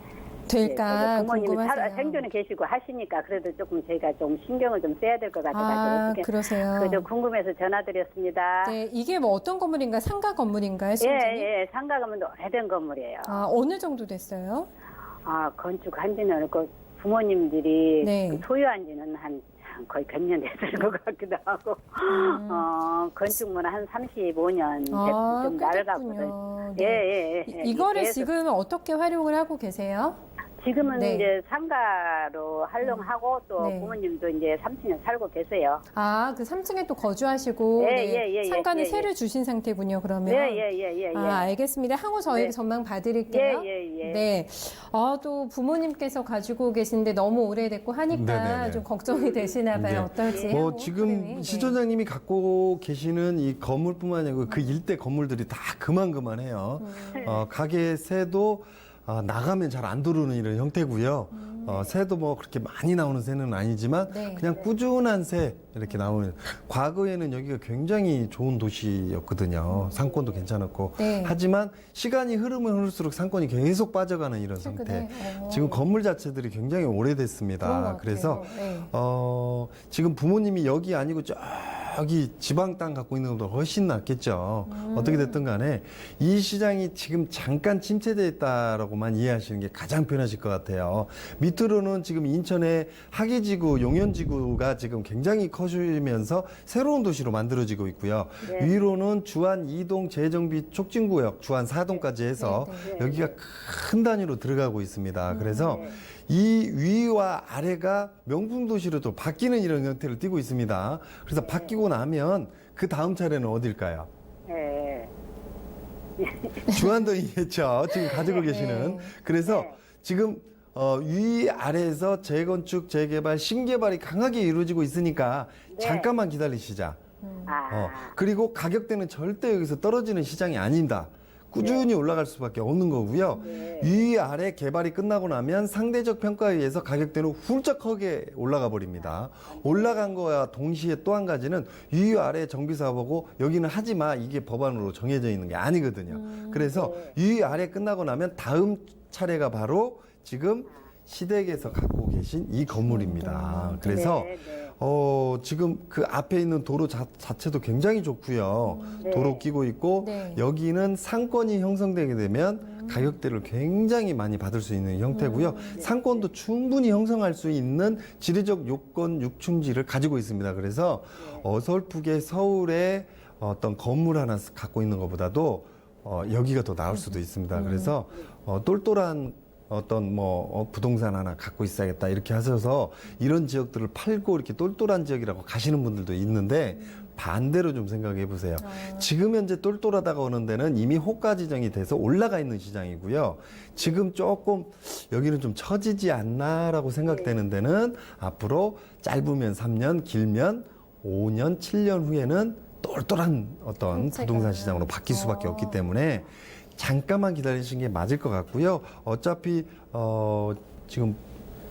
될까 부모님이 궁금하세요. 생존에 계시고 하시니까 그래도 조금 저희가 좀 신경을 좀 써야 될 것 같아가지고 아, 어떻게 그러세요. 그저 궁금해서 전화드렸습니다. 네, 이게 뭐 어떤 건물인가요? 상가 건물인가요, 예, 시청자님? 예, 상가 가면 오래된 건물이에요. 아, 어느 정도 됐어요? 건축한 지는 그 부모님들이 네. 그 소유한 지는 한 거의 100년 됐을 것 같기도 하고, 건축물은 한 35년 아, 좀 꽤 낡았거든요. 됐군요. 예, 네. 예, 예. 이거를 계속 지금 어떻게 활용을 하고 계세요? 지금은 네. 이제 상가로 활용하고 또 네. 부모님도 이제 3층에 살고 계세요. 아, 그 3층에 또 거주하시고 예, 네. 예, 예, 상가는 예, 세를 주신 상태군요, 그러면. 예, 예, 예, 예. 아, 알겠습니다. 향후 저희가 네. 전망 봐드릴게요. 예, 예, 예. 네. 또 부모님께서 가지고 계신데 너무 오래됐고 하니까 네네네. 좀 걱정이 되시나 봐요. 네. 어떨지. 뭐 향후 지금 흐름이. 네. 시청자님이 갖고 계시는 이 건물뿐만 아니고 그 일대 건물들이 다 그만해요. 가게 새도 나가면 잘 안 들어오는 이런 형태고요. 새도 뭐 그렇게 많이 나오는 새는 아니지만 네. 그냥 꾸준한 새 이렇게 나오는. 과거에는 여기가 굉장히 좋은 도시였거든요. 상권도 괜찮았고. 네. 하지만 시간이 흐르면 흐를수록 상권이 계속 빠져가는 이런 최근에? 상태. 지금 건물 자체들이 굉장히 그런 것 오래됐습니다. 같아요. 그래서 네. 지금 부모님이 여기 아니고 저기 지방 땅 갖고 있는 것보다 훨씬 낫겠죠. 어떻게 됐든 간에 이 시장이 지금 잠깐 침체되어 있다라고만 이해하시는 게 가장 편하실 것 같아요. 밑으로는 지금 인천의 하계지구, 용현지구가 지금 굉장히 커지면서 새로운 도시로 만들어지고 있고요. 네. 위로는 주안 2동 재정비 촉진구역, 주안 4동까지 해서 네, 네. 여기가 큰 단위로 들어가고 있습니다. 그래서 이 위와 아래가 명품 도시로 또 바뀌는 이런 형태를 띠고 있습니다. 그래서 바뀌고 나면 그 다음 차례는 어딜까요? 예. 주안동이겠죠. 지금 가지고 계시는. 그래서 지금 위 아래에서 재건축, 재개발, 신개발이 강하게 이루어지고 있으니까 잠깐만 기다리시자. 그리고 가격대는 절대 여기서 떨어지는 시장이 아닙니다. 꾸준히 올라갈 수밖에 없는 거고요. 위 아래 개발이 끝나고 나면 상대적 평가에 의해서 가격대는 훌쩍하게 올라가 버립니다. 올라간 거와 동시에 또 한 가지는 위 아래 정비 사업하고 여기는 하지 마, 이게 법안으로 정해져 있는 게 아니거든요. 그래서 위 아래 끝나고 나면 다음 차례가 바로 지금 시댁에서 갖고 계신 이 건물입니다. 그래서 네, 네. 지금 그 앞에 있는 도로 자체도 굉장히 좋고요. 도로 끼고 있고 네. 여기는 상권이 형성되게 되면 가격대를 굉장히 많이 받을 수 있는 형태고요. 상권도 충분히 형성할 수 있는 지리적 요건 육충지를 가지고 있습니다. 그래서 어설프게 서울에 어떤 건물 하나 갖고 있는 것보다도 여기가 더 나을 수도 있습니다. 그래서 똘똘한 어떤 부동산 하나 갖고 있어야겠다 이렇게 하셔서 이런 지역들을 팔고 이렇게 똘똘한 지역이라고 가시는 분들도 있는데 반대로 좀 생각해 보세요. 지금 현재 똘똘하다가 오는 데는 이미 호가 지정이 돼서 올라가 있는 시장이고요. 지금 조금 여기는 좀 처지지 않나라고 생각되는 데는 앞으로 짧으면 3년, 길면 5년, 7년 후에는 똘똘한 어떤 부동산 시장으로 바뀔 수밖에 없기 때문에 잠깐만 기다리시는 게 맞을 것 같고요. 어차피 지금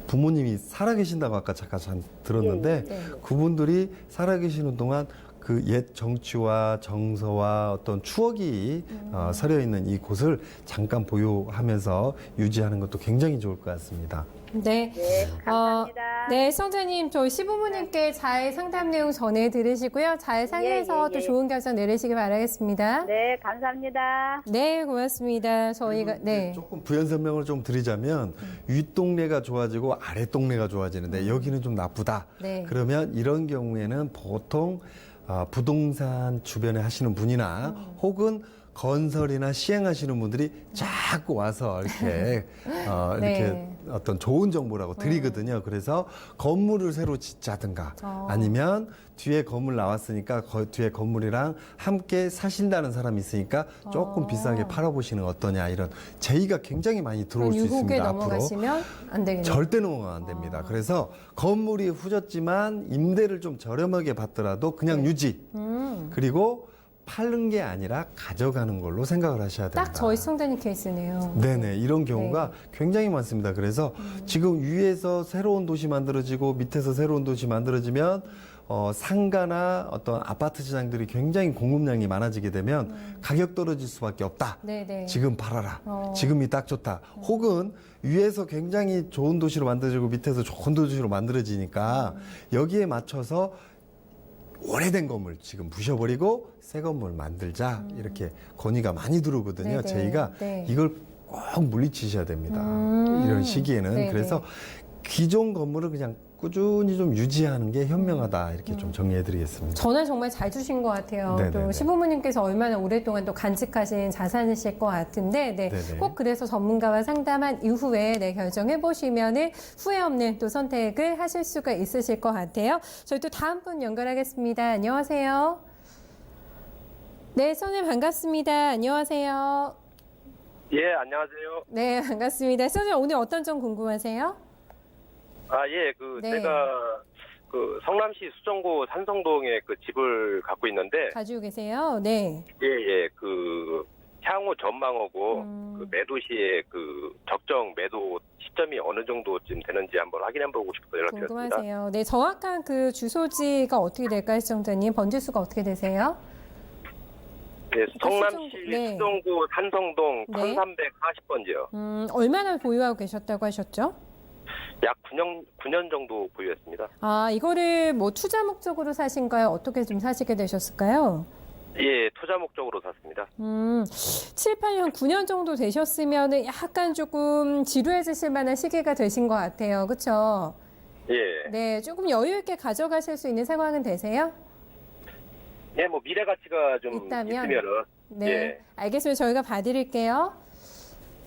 부모님이 살아계신다고 아까 잠깐 들었는데 그분들이 살아계시는 동안 그 옛 정취와 정서와 어떤 추억이 서려 있는 이 곳을 잠깐 보유하면서 유지하는 것도 굉장히 좋을 것 같습니다. 네. 감사합니다. 네, 시청자님, 저희 시부모님께 잘 상담 내용 전해 들으시고요. 잘 상의해서 또 좋은 결정 내리시기 바라겠습니다. 네, 감사합니다. 네, 고맙습니다. 저희가, 네. 조금 부연 설명을 좀 드리자면 윗동네가 좋아지고 아랫동네가 좋아지는데 여기는 좀 나쁘다. 네. 그러면 이런 경우에는 보통 부동산 주변에 하시는 분이나 혹은 건설이나 시행하시는 분들이 자꾸 와서 이렇게 이렇게 어떤 좋은 정보라고 드리거든요. 그래서 건물을 새로 짓자든가 아니면 뒤에 건물 나왔으니까 뒤에 건물이랑 함께 사신다는 사람이 있으니까 조금 비싸게 팔아보시는 거 어떠냐 이런 제의가 굉장히 많이 들어올 수 유혹에 있습니다. 앞으로 넘어가시면 안 되겠네요. 절대 넘어가면 안 됩니다. 그래서 건물이 후졌지만 임대를 좀 저렴하게 받더라도 그냥 유지 그리고 파는 게 아니라 가져가는 걸로 생각을 하셔야 됩니다. 딱 저희 시청자님 케이스네요. 네네, 이런 경우가 굉장히 많습니다. 그래서 지금 위에서 새로운 도시 만들어지고 밑에서 새로운 도시 만들어지면 상가나 어떤 아파트 시장들이 굉장히 공급량이 많아지게 되면 가격 떨어질 수밖에 없다. 네네. 지금 팔아라. 지금이 딱 좋다. 혹은 위에서 굉장히 좋은 도시로 만들어지고 밑에서 좋은 도시로 만들어지니까 여기에 맞춰서 오래된 건물 지금 부셔버리고 새 건물 만들자 이렇게 건의가 많이 들어오거든요. 네네. 저희가 네. 이걸 꼭 물리치셔야 됩니다. 이런 시기에는. 네네. 그래서 기존 건물을 그냥 꾸준히 좀 유지하는 게 현명하다 이렇게 좀 정리해드리겠습니다. 전화 정말 잘 주신 것 같아요. 네네네. 또 시부모님께서 얼마나 오랫동안 또 간직하신 자산이실 것 같은데, 네. 네네. 꼭 그래서 전문가와 상담한 이후에 결정해 보시면은 후회 없는 또 선택을 하실 수가 있으실 것 같아요. 저희 또 다음 분 연결하겠습니다. 안녕하세요. 네, 선생님 반갑습니다. 안녕하세요. 예, 안녕하세요. 네, 반갑습니다. 선생님 오늘 어떤 점 궁금하세요? 예, 네. 제가 성남시 수정구 산성동에 집을 갖고 있는데, 가지고 계세요? 네. 향후 전망하고 매도 시에 적정 매도 시점이 어느 정도쯤 되는지 한번 확인해보고 싶어서 연락드렸습니다. 궁금하세요. 네, 정확한 그 주소지가 어떻게 될까요, 시청자님? 번지수가 어떻게 되세요? 네, 성남시 수정구, 네. 수정구 산성동 네. 1340번지요. 얼마나 보유하고 계셨다고 하셨죠? 약 9년 정도 보유했습니다. 아, 이거를 뭐 투자 목적으로 사신가요? 어떻게 좀 사시게 되셨을까요? 예, 투자 목적으로 샀습니다. 7, 8년, 9년 정도 되셨으면 약간 조금 지루해지실 만한 시기가 되신 것 같아요. 그렇죠? 예. 네, 조금 여유 있게 가져가실 수 있는 상황은 되세요? 예, 미래 가치가 좀 있다면? 있으면은. 네, 예. 알겠습니다. 저희가 봐드릴게요.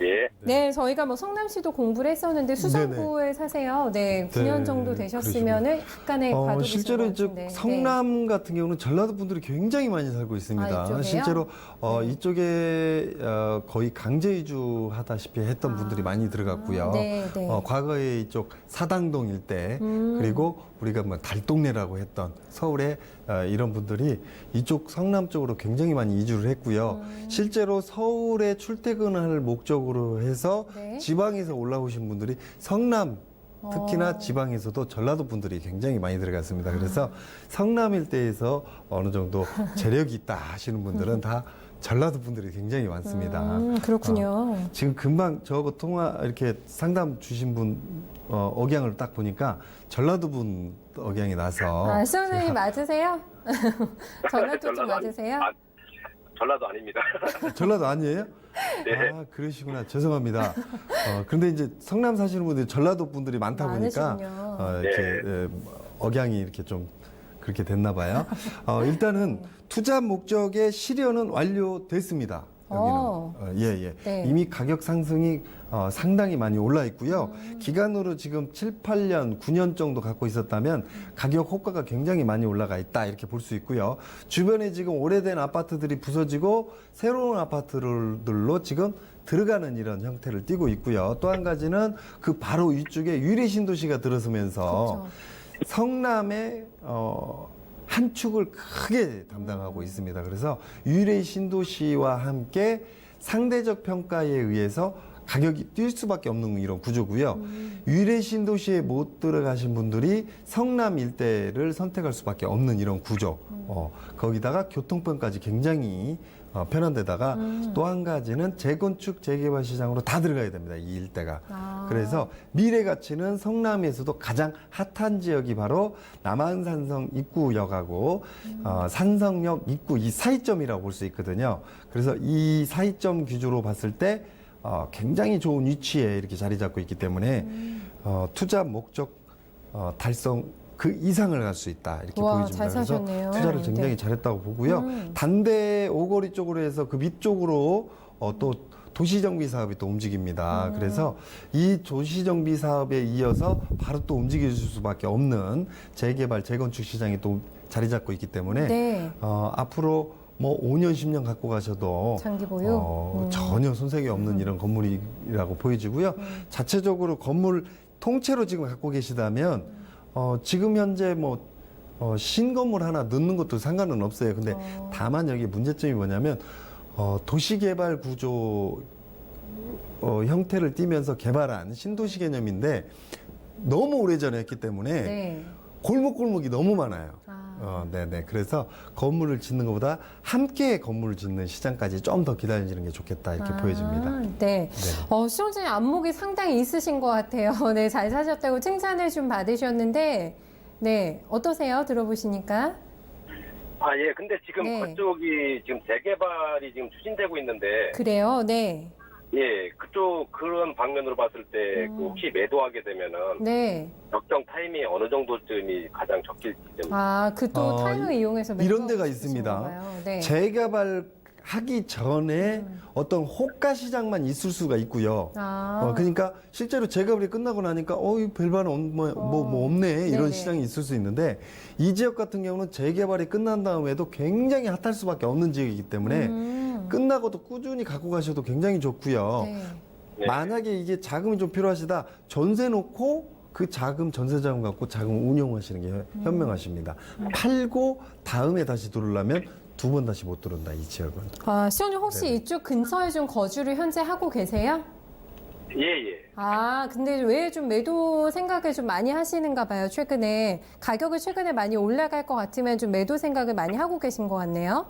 예. 네, 저희가 성남시도 공부를 했었는데 수성구에 사세요. 네, 9년 네, 정도 되셨으면은 약간의 과도기 실제로 이제 성남 같은 경우는 전라도 분들이 굉장히 많이 살고 있습니다. 이쪽에요? 실제로 이쪽에 거의 강제 이주하다시피 했던 분들이 많이 들어갔고요. 네, 네. 과거에 이쪽 사당동 일대 그리고 우리가 달동네라고 했던 서울에 이런 분들이 이쪽 성남 쪽으로 굉장히 많이 이주를 했고요. 실제로 서울에 출퇴근할 목적으로 해서 네. 지방에서 올라오신 분들이 성남 특히나 지방에서도 전라도 분들이 굉장히 많이 들어갔습니다. 그래서 성남 일대에서 어느 정도 재력이 있다 하시는 분들은 다 전라도 분들이 굉장히 많습니다. 그렇군요. 지금 금방 저거 이렇게 상담 주신 분 억양을 딱 보니까 전라도 분 억양이 나서 아, 시청자님 맞으세요? 전라도 좀 맞으세요? 전라도 아닙니다. 전라도 아니에요? 네. 아, 그러시구나. 죄송합니다. 그런데 이제 성남 사시는 분들이 전라도 분들이 많다 보니까 많으시군요. 이렇게 억양이 이렇게 좀 그렇게 됐나 봐요. 일단은 투자 목적의 실현은 완료됐습니다. 예. 네. 이미 가격 상승이 상당히 많이 올라 있고요. 기간으로 지금 7, 8년, 9년 정도 갖고 있었다면 가격 호가가 굉장히 많이 올라가 있다 이렇게 볼 수 있고요. 주변에 지금 오래된 아파트들이 부서지고 새로운 아파트들로 지금 들어가는 이런 형태를 띠고 있고요. 또 한 가지는 그 바로 위쪽에 유리 신도시가 들어서면서 그렇죠. 성남의 한 축을 크게 담당하고 있습니다. 그래서 유리 신도시와 함께 상대적 평가에 의해서 가격이 뛸 수밖에 없는 이런 구조고요. 유래 신도시에 못 들어가신 분들이 성남 일대를 선택할 수밖에 없는 이런 구조. 거기다가 교통편까지 굉장히 편한 데다가 또 한 가지는 재건축 재개발 시장으로 다 들어가야 됩니다. 이 일대가. 그래서 미래 가치는 성남에서도 가장 핫한 지역이 바로 남한산성 입구역하고 산성역 입구 이 사이점이라고 볼 수 있거든요. 그래서 이 사이점 기조로 봤을 때 굉장히 좋은 위치에 이렇게 자리 잡고 있기 때문에 투자 목적 달성 그 이상을 갈 수 있다 이렇게 우와, 보여집니다. 잘 그래서 사셨네요. 투자를 굉장히 네. 잘했다고 보고요. 단대 오거리 쪽으로 해서 그 밑쪽으로 또 도시정비 사업이 또 움직입니다. 그래서 이 도시정비 사업에 이어서 바로 또 움직일 수밖에 없는 재개발 재건축 시장이 또 자리 잡고 있기 때문에 네. 앞으로 뭐 5년, 10년 갖고 가셔도 장기 보유? 전혀 손색이 없는 이런 건물이라고 보여지고요. 자체적으로 건물 통째로 지금 갖고 계시다면 지금 현재 뭐 신건물 하나 넣는 것도 상관은 없어요. 근데 다만 여기 문제점이 뭐냐면 도시개발 구조 형태를 띠면서 개발한 신도시 개념인데 너무 오래전에 했기 때문에 네. 골목골목이 너무 많아요. 네네. 그래서 건물을 짓는 것보다 함께 건물을 짓는 시장까지 좀 더 기다리는 게 좋겠다 이렇게 보여집니다. 네. 시청자님 안목이 상당히 있으신 것 같아요. 네, 잘 사셨다고 칭찬을 좀 받으셨는데, 네, 어떠세요? 들어보시니까? 예. 근데 지금 네. 그쪽이 지금 재개발이 지금 추진되고 있는데, 그래요? 네. 예, 그쪽 그런 방면으로 봤을 때 그 혹시 매도하게 되면은 네. 적정 타이밍이 어느 정도쯤이 가장 적길지 좀. 그 또 타임을 이용해서 이런 데가 매도하고 있습니다. 싶으신가 봐요. 네. 재개발 하기 전에 어떤 호가 시장만 있을 수가 있고요. 그러니까 실제로 재개발이 끝나고 나니까 이 별반 뭐 없네 이런 네네. 시장이 있을 수 있는데 이 지역 같은 경우는 재개발이 끝난 다음에도 굉장히 핫할 수밖에 없는 지역이기 때문에 끝나고도 꾸준히 갖고 가셔도 굉장히 좋고요. 네. 네. 만약에 이게 자금이 좀 필요하시다 전세 놓고 그 자금 전세 자금 갖고 자금 운용하시는 게 현명하십니다. 팔고 다음에 다시 들어오려면 두 번 다시 못 들어온다 이 지역은. 시청자 혹시 네네. 이쪽 근처에 좀 거주를 현재 하고 계세요? 예. 근데 왜 좀 매도 생각을 좀 많이 하시는가 봐요, 최근에. 가격이 최근에 많이 올라갈 것 같으면 좀 매도 생각을 많이 하고 계신 것 같네요.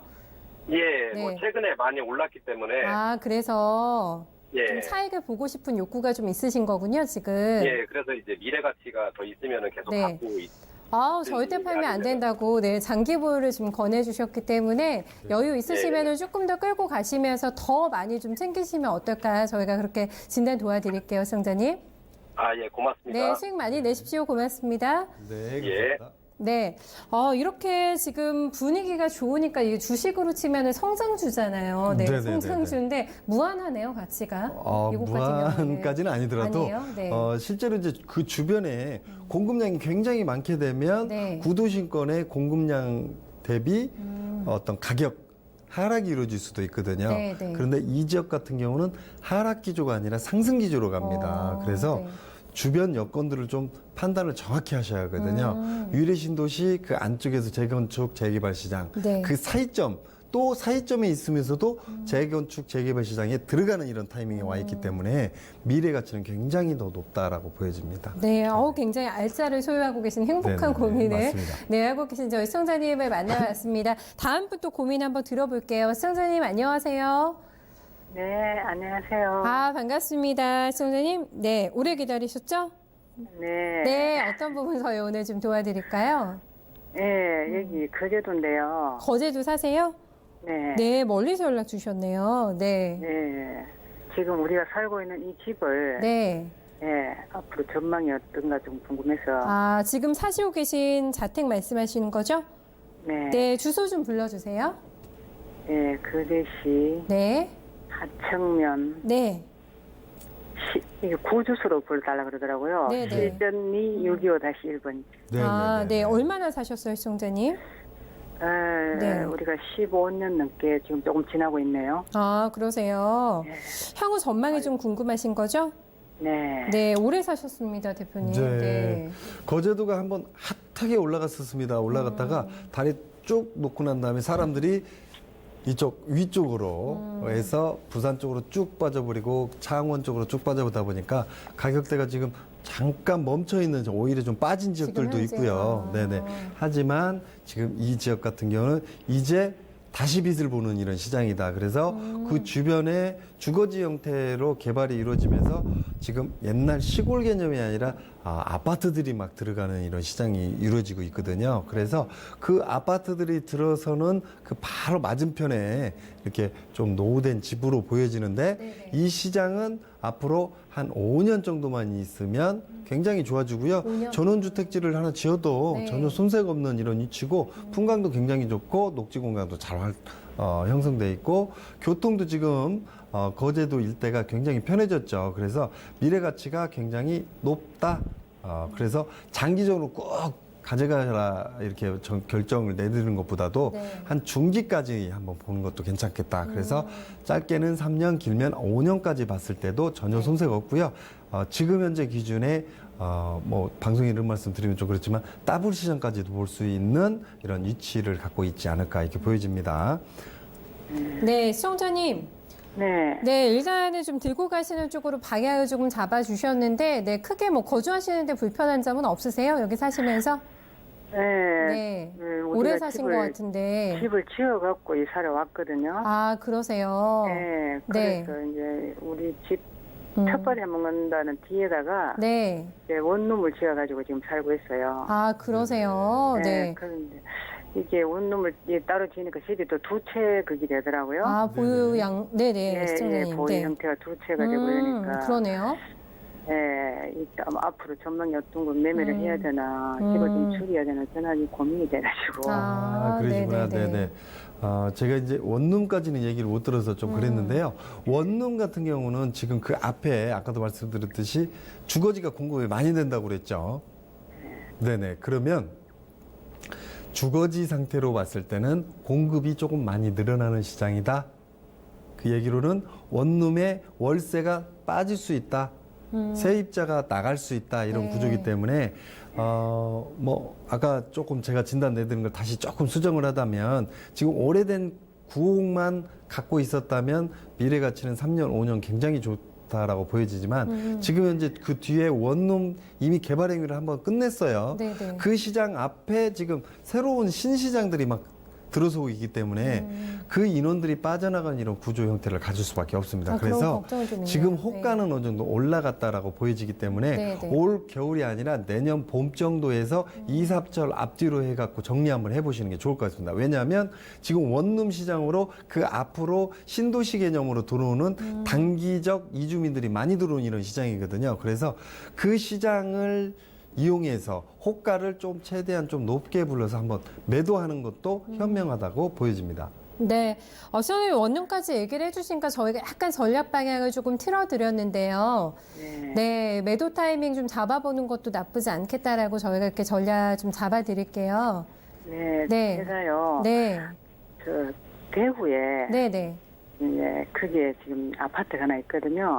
예, 네. 뭐 최근에 많이 올랐기 때문에. 그래서 예. 좀 차익을 보고 싶은 욕구가 좀 있으신 거군요, 지금. 예, 그래서 이제 미래 가치가 더 있으면은 계속 네. 갖고 절대 팔면 안 된다고, 네, 장기 보유를 좀 권해주셨기 때문에 여유 있으시면 조금 더 끌고 가시면서 더 많이 좀 챙기시면 어떨까? 저희가 그렇게 진단 도와드릴게요, 시청자님. 예, 고맙습니다. 네, 수익 많이 내십시오. 고맙습니다. 네, 예. 감사합니다. 네, 이렇게 지금 분위기가 좋으니까 이게 주식으로 치면은 성장주잖아요. 네, 네네네네. 성장주인데 무한하네요, 가치가. 이곳 같은 경우는. 무한까지는 아니더라도 아니에요? 네. 실제로 이제 그 주변에 공급량이 굉장히 많게 되면 네. 구도심권의 공급량 대비 어떤 가격 하락이 이루어질 수도 있거든요. 네, 네. 그런데 이 지역 같은 경우는 하락 기조가 아니라 상승 기조로 갑니다. 그래서 네. 주변 여건들을 좀 판단을 정확히 하셔야 하거든요. 유래 신도시 그 안쪽에서 재건축 재개발 시장 네. 그 사이점 또 사이점에 있으면서도 재건축 재개발 시장에 들어가는 이런 타이밍에 와 있기 때문에 미래 가치는 굉장히 더 높다라고 보여집니다. 네, 굉장히 알짜를 소유하고 계신 행복한 네네네, 고민을 맞습니다. 하고 계신 저희 시청자님을 만나봤습니다. 다음 분 또 고민 한번 들어볼게요. 시청자님 안녕하세요. 네, 안녕하세요. 반갑습니다. 시청자님. 네, 오래 기다리셨죠? 네. 네, 어떤 부분 저희 오늘 좀 도와드릴까요? 네, 여기 거제도인데요. 거제도 사세요? 네. 네, 멀리서 연락 주셨네요. 네. 네. 지금 우리가 살고 있는 이 집을 네. 네, 앞으로 전망이 어떤가 좀 궁금해서. 지금 사시고 계신 자택 말씀하시는 거죠? 네. 네, 주소 좀 불러주세요. 네, 거제시 네. 하청면 네. 이게 구주소로 불러달라 그러더라고요. 네네. 실전리 625-1번. 네, 아, 네. 얼마나 사셨어요, 시청자님? 네. 우리가 15년 넘게 지금 조금 지나고 있네요. 아, 그러세요. 네. 향후 전망이 좀 궁금하신 거죠? 네. 네, 오래 사셨습니다, 대표님. 네. 거제도가 한번 핫하게 올라갔었습니다. 올라갔다가 다리 쭉 놓고 난 다음에 사람들이 이쪽 위쪽으로 해서 부산 쪽으로 쭉 빠져버리고 창원 쪽으로 쭉 빠져보다 보니까 가격대가 지금 잠깐 멈춰 있는 오히려 좀 빠진 지역들도 현재요? 있고요. 네네. 하지만 지금 이 지역 같은 경우는 이제 다시 빛을 보는 이런 시장이다. 그래서 그 주변에 주거지 형태로 개발이 이루어지면서 지금 옛날 시골 개념이 아니라 아파트들이 막 들어가는 이런 시장이 이루어지고 있거든요. 그래서 그 아파트들이 들어서는 그 바로 맞은편에 이렇게 좀 노후된 집으로 보여지는데 네네. 이 시장은 앞으로 한 5년 정도만 있으면 굉장히 좋아지고요. 5년? 전원주택지를 하나 지어도 네. 전혀 손색 없는 이런 위치고 풍광도 굉장히 좋고 녹지 공간도 잘 형성돼 있고 교통도 지금 거제도 일대가 굉장히 편해졌죠. 그래서 미래 가치가 굉장히 높다. 그래서 장기적으로 꼭 가져가라 이렇게 결정을 내리는 것보다도 네. 한 중기까지 한번 보는 것도 괜찮겠다. 그래서 짧게는 3년, 길면 5년까지 봤을 때도 전혀 손색 없고요. 지금 현재 기준에 뭐 방송에 이런 말씀 드리면 좀 그렇지만 더블 시장까지도 볼 수 있는 이런 위치를 갖고 있지 않을까 이렇게 보여집니다. 네, 시청자님. 네. 네, 일단은 좀 들고 가시는 쪽으로 방향을 조금 잡아주셨는데, 네, 크게 뭐 거주하시는데 불편한 점은 없으세요? 여기 사시면서? 네. 네. 우리가 오래 사신 것 같은데. 집을 지어갖고 이사를 왔거든요. 아, 그러세요? 네. 네. 그래서 이제 우리 집 음. 첫발에 먹는다는 뒤에다가 네. 이제 원룸을 지어가지고 지금 살고 있어요. 아, 그러세요? 네. 그런데 이게 원룸을 따로 지으니까 집이 또 두 채 극이 되더라고요. 아, 보유양, 네네, 시청자님. 보유 네. 형태가 두 채가 되고 이러니까. 그러네요. 일단 앞으로 전망이 어떤 걸 매매를 해야 되나, 집을 좀 줄여야 되나, 전화기 고민이 돼가지고. 그러시구나. 네네네. 네네. 제가 이제 원룸까지는 얘기를 못 들어서 좀 그랬는데요. 원룸 같은 경우는 지금 그 앞에 아까도 말씀드렸듯이 주거지가 공급이 많이 된다고 그랬죠. 네네. 그러면 주거지 상태로 봤을 때는 공급이 조금 많이 늘어나는 시장이다. 그 얘기로는 원룸의 월세가 빠질 수 있다. 세입자가 나갈 수 있다. 이런 네. 구조이기 때문에 뭐 아까 조금 제가 진단 내드린 걸 다시 조금 수정을 하다면 지금 오래된 구옥만 갖고 있었다면 미래 가치는 3년, 5년 굉장히 좋다라고 보여지지만 지금 현재 그 뒤에 원룸 이미 개발 행위를 한번 끝냈어요. 네네. 그 시장 앞에 지금 새로운 신시장들이 막 들어서고 있기 때문에 그 인원들이 빠져나가는 이런 구조 형태를 가질 수밖에 없습니다. 그런 그래서 걱정은 좀 있네요. 지금 호가는 어느 정도 올라갔다라고 보여지기 때문에 네, 네. 올 겨울이 아니라 내년 봄 정도에서 이삽절 앞뒤로 해갖고 정리 한번 해보시는 게 좋을 것 같습니다. 왜냐하면 지금 원룸 시장으로 그 앞으로 신도시 개념으로 들어오는 단기적 이주민들이 많이 들어오는 이런 시장이거든요. 그래서 그 시장을 이용해서 호가를 좀 최대한 좀 높게 불러서 한번 매도하는 것도 현명하다고 보여집니다. 네. 시청자님 원룸까지 얘기를 해주시니까 저희가 약간 전략 방향을 조금 틀어드렸는데요. 네. 매도 타이밍 좀 잡아보는 것도 나쁘지 않겠다라고 저희가 이렇게 전략 좀 잡아드릴게요. 네. 네. 제가요. 네. 저 대구에 네네. 이제 그게 지금 아파트가 하나 있거든요.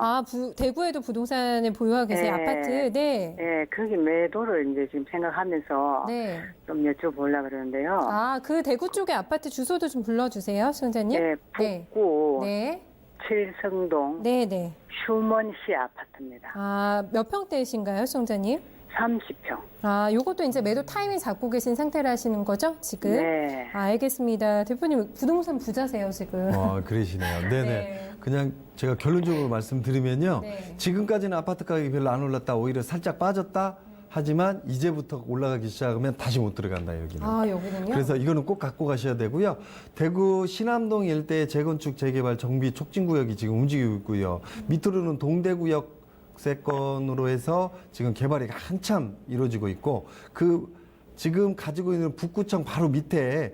대구에도 부동산을 보유하고 계세요? 네. 아파트? 네. 네, 거기 매도를 이제 지금 생각하면서 네. 좀 여쭤보려고 그러는데요. 그 대구 쪽에 아파트 주소도 좀 불러주세요, 시청자님. 네, 네. 북구 네. 칠성동 네네. 휴먼시 아파트입니다. 몇 평대이신가요, 시청자님? 30평. 요것도 이제 매도 타이밍 잡고 계신 상태로 하시는 거죠, 지금? 네. 알겠습니다. 대표님, 부동산 부자세요, 지금. 그러시네요. 네네. 네. 그냥 제가 결론적으로 말씀드리면요. 네. 지금까지는 아파트 가격이 별로 안 올랐다. 오히려 살짝 빠졌다. 하지만 이제부터 올라가기 시작하면 다시 못 들어간다, 여기는. 여기는요? 그래서 이거는 꼭 갖고 가셔야 되고요. 대구 신암동 일대 재건축 재개발 정비 촉진구역이 지금 움직이고 있고요. 밑으로는 동대구역 세건으로 해서 지금 개발이 한참 이루어지고 있고 지금 가지고 있는 북구청 바로 밑에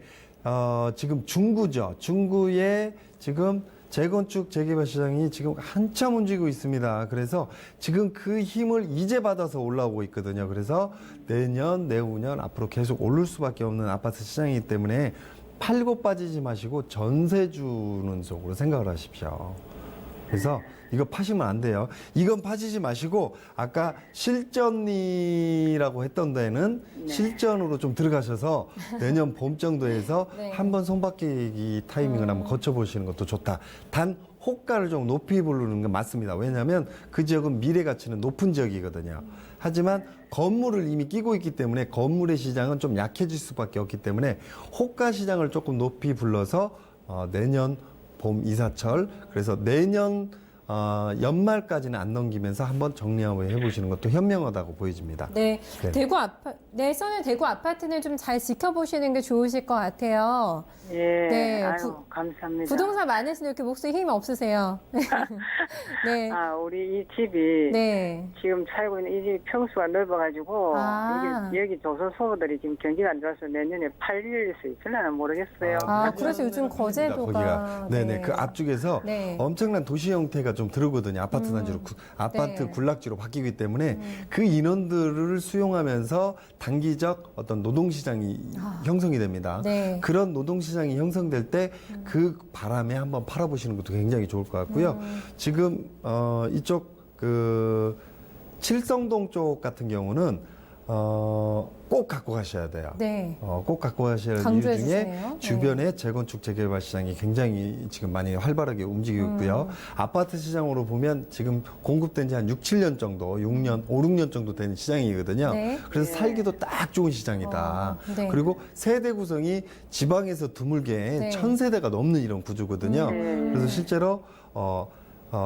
지금 중구죠. 중구에 지금 재건축 재개발 시장이 지금 한참 움직이고 있습니다. 그래서 지금 그 힘을 이제 받아서 올라오고 있거든요. 그래서 내년, 내후년 앞으로 계속 오를 수밖에 없는 아파트 시장이기 때문에 팔고 빠지지 마시고 전세 주는 쪽으로 생각을 하십시오. 그래서 이거 파시면 안 돼요. 이건 파시지 마시고 아까 실전이라고 했던 데는 실전으로 좀 들어가셔서 내년 봄 정도에서 네. 한번 손바뀌기 타이밍을 한번 거쳐보시는 것도 좋다. 단 호가를 좀 높이 부르는 건 맞습니다. 왜냐하면 그 지역은 미래 가치는 높은 지역이거든요. 하지만 건물을 이미 끼고 있기 때문에 건물의 시장은 좀 약해질 수밖에 없기 때문에 호가 시장을 조금 높이 불러서 내년 봄 이사철, 그래서 내년 연말까지는 안 넘기면서 한번 정리 한번 해보시는 것도 현명하다고 보여집니다. 네, 네. 선을 대구 아파트는 좀 잘 지켜보시는 게 좋으실 것 같아요. 예. 네, 아유, 감사합니다. 부동산 많으신데 이렇게 목소리 힘 없으세요. 네, 아, 우리 이 집이 네. 지금 살고 있는 이 집 평수가 넓어가지고 아. 이게 여기 조선소들이 지금 경기가 안 좋아서 내년에 팔릴 수 있을려나 모르겠어요. 그래서 요즘 거제도가 거기가 네네 그 앞쪽에서 네. 엄청난 도시 형태가 좀 들어오거든요. 아파트 단지로 아파트 네. 군락지로 바뀌기 때문에 그 인원들을 수용하면서 단기적 어떤 노동시장이 형성이 됩니다. 네. 그런 노동시장이 형성될 때 그 바람에 한번 팔아보시는 것도 굉장히 좋을 것 같고요. 지금 이쪽 그 칠성동 쪽 같은 경우는 꼭 갖고 가셔야 돼요. 네. 꼭 갖고 가셔야 할 이유 강조해 중에 주시네요. 주변에 재건축 재개발 시장이 굉장히 지금 많이 활발하게 움직이고 있고요. 아파트 시장으로 보면 지금 공급된 지 한 6, 7년 정도, 6년, 5, 6년 정도 된 시장이거든요. 네. 그래서 살기도 딱 좋은 시장이다. 네. 그리고 세대 구성이 지방에서 드물게 네. 1000세대가 넘는 이런 구조거든요. 그래서 실제로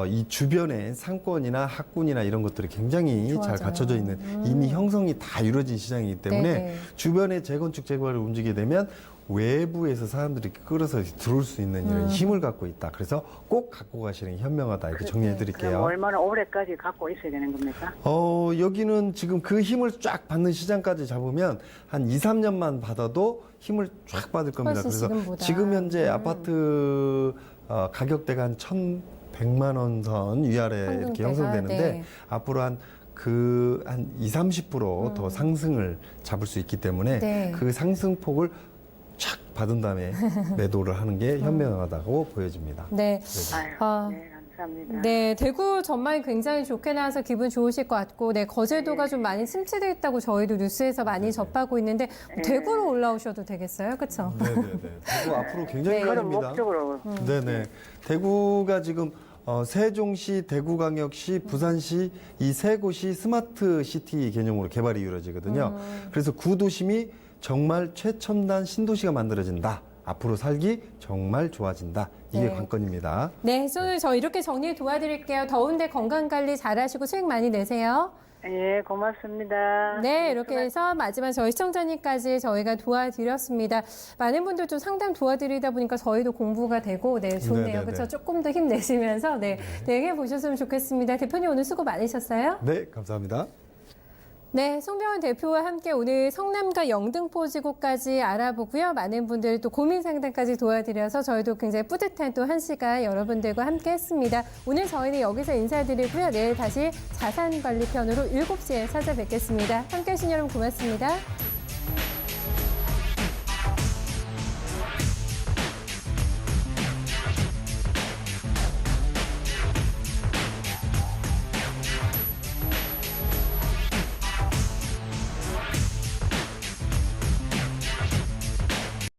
이 주변에 상권이나 학군이나 이런 것들이 굉장히 잘 좋아져요. 갖춰져 있는 이미 형성이 다 이루어진 시장이기 때문에 네네. 주변에 재건축 재개발을 움직이게 되면 외부에서 사람들이 끌어서 들어올 수 있는 이런 힘을 갖고 있다. 그래서 꼭 갖고 가시는 게 현명하다. 이렇게 정리해 그럼 드릴게요. 얼마나 오래까지 갖고 있어야 되는 겁니까? 여기는 지금 그 힘을 쫙 받는 시장까지 잡으면 한 2, 3년만 받아도 힘을 쫙 받을 겁니다. 훨씬 그래서 지금보다. 지금 현재 아파트 가격대가 한 1,100만 원 선 위아래 이렇게 평균대가, 형성되는데 네. 앞으로 한 20, 30% 더 상승을 잡을 수 있기 때문에 네. 그 상승폭을 쫙 받은 다음에 매도를 하는 게 현명하다고 보여집니다. 네. 아유, 아. 네, 감사합니다. 네, 대구 전망이 굉장히 좋게 나와서 기분 좋으실 것 같고, 네, 거제도가 좀 많이 침체되어 있다고 저희도 뉴스에서 많이 접하고 있는데, 대구로 올라오셔도 되겠어요? 그쵸? 네네네. 대구 앞으로 굉장히 네. 그런 커집니다. 목적으로 네네. 대구가 지금 세종시, 대구광역시, 부산시 이 세 곳이 스마트 시티 개념으로 개발이 이루어지거든요. 그래서 구도심이 정말 최첨단 신도시가 만들어진다. 앞으로 살기 정말 좋아진다. 이게 네. 관건입니다. 네, 오늘 저 이렇게 정리 도와드릴게요. 더운데 건강관리 잘하시고 수익 많이 내세요. 예, 고맙습니다. 네, 이렇게 해서 마지막 저희 시청자님까지 저희가 도와드렸습니다. 많은 분들 좀 상담 도와드리다 보니까 저희도 공부가 되고, 네, 좋네요. 네네네. 그렇죠. 조금 더 힘내시면서, 네, 해보셨으면 좋겠습니다. 대표님 오늘 수고 많으셨어요. 네, 감사합니다. 네, 송병헌 대표와 함께 오늘 성남과 영등포지구까지 알아보고요. 많은 분들 또 고민 상담까지 도와드려서 저희도 굉장히 뿌듯한 또 한 시간 여러분들과 함께 했습니다. 오늘 저희는 여기서 인사드리고요. 내일 다시 자산관리 편으로 7시에 찾아뵙겠습니다. 함께 해주신 여러분 고맙습니다.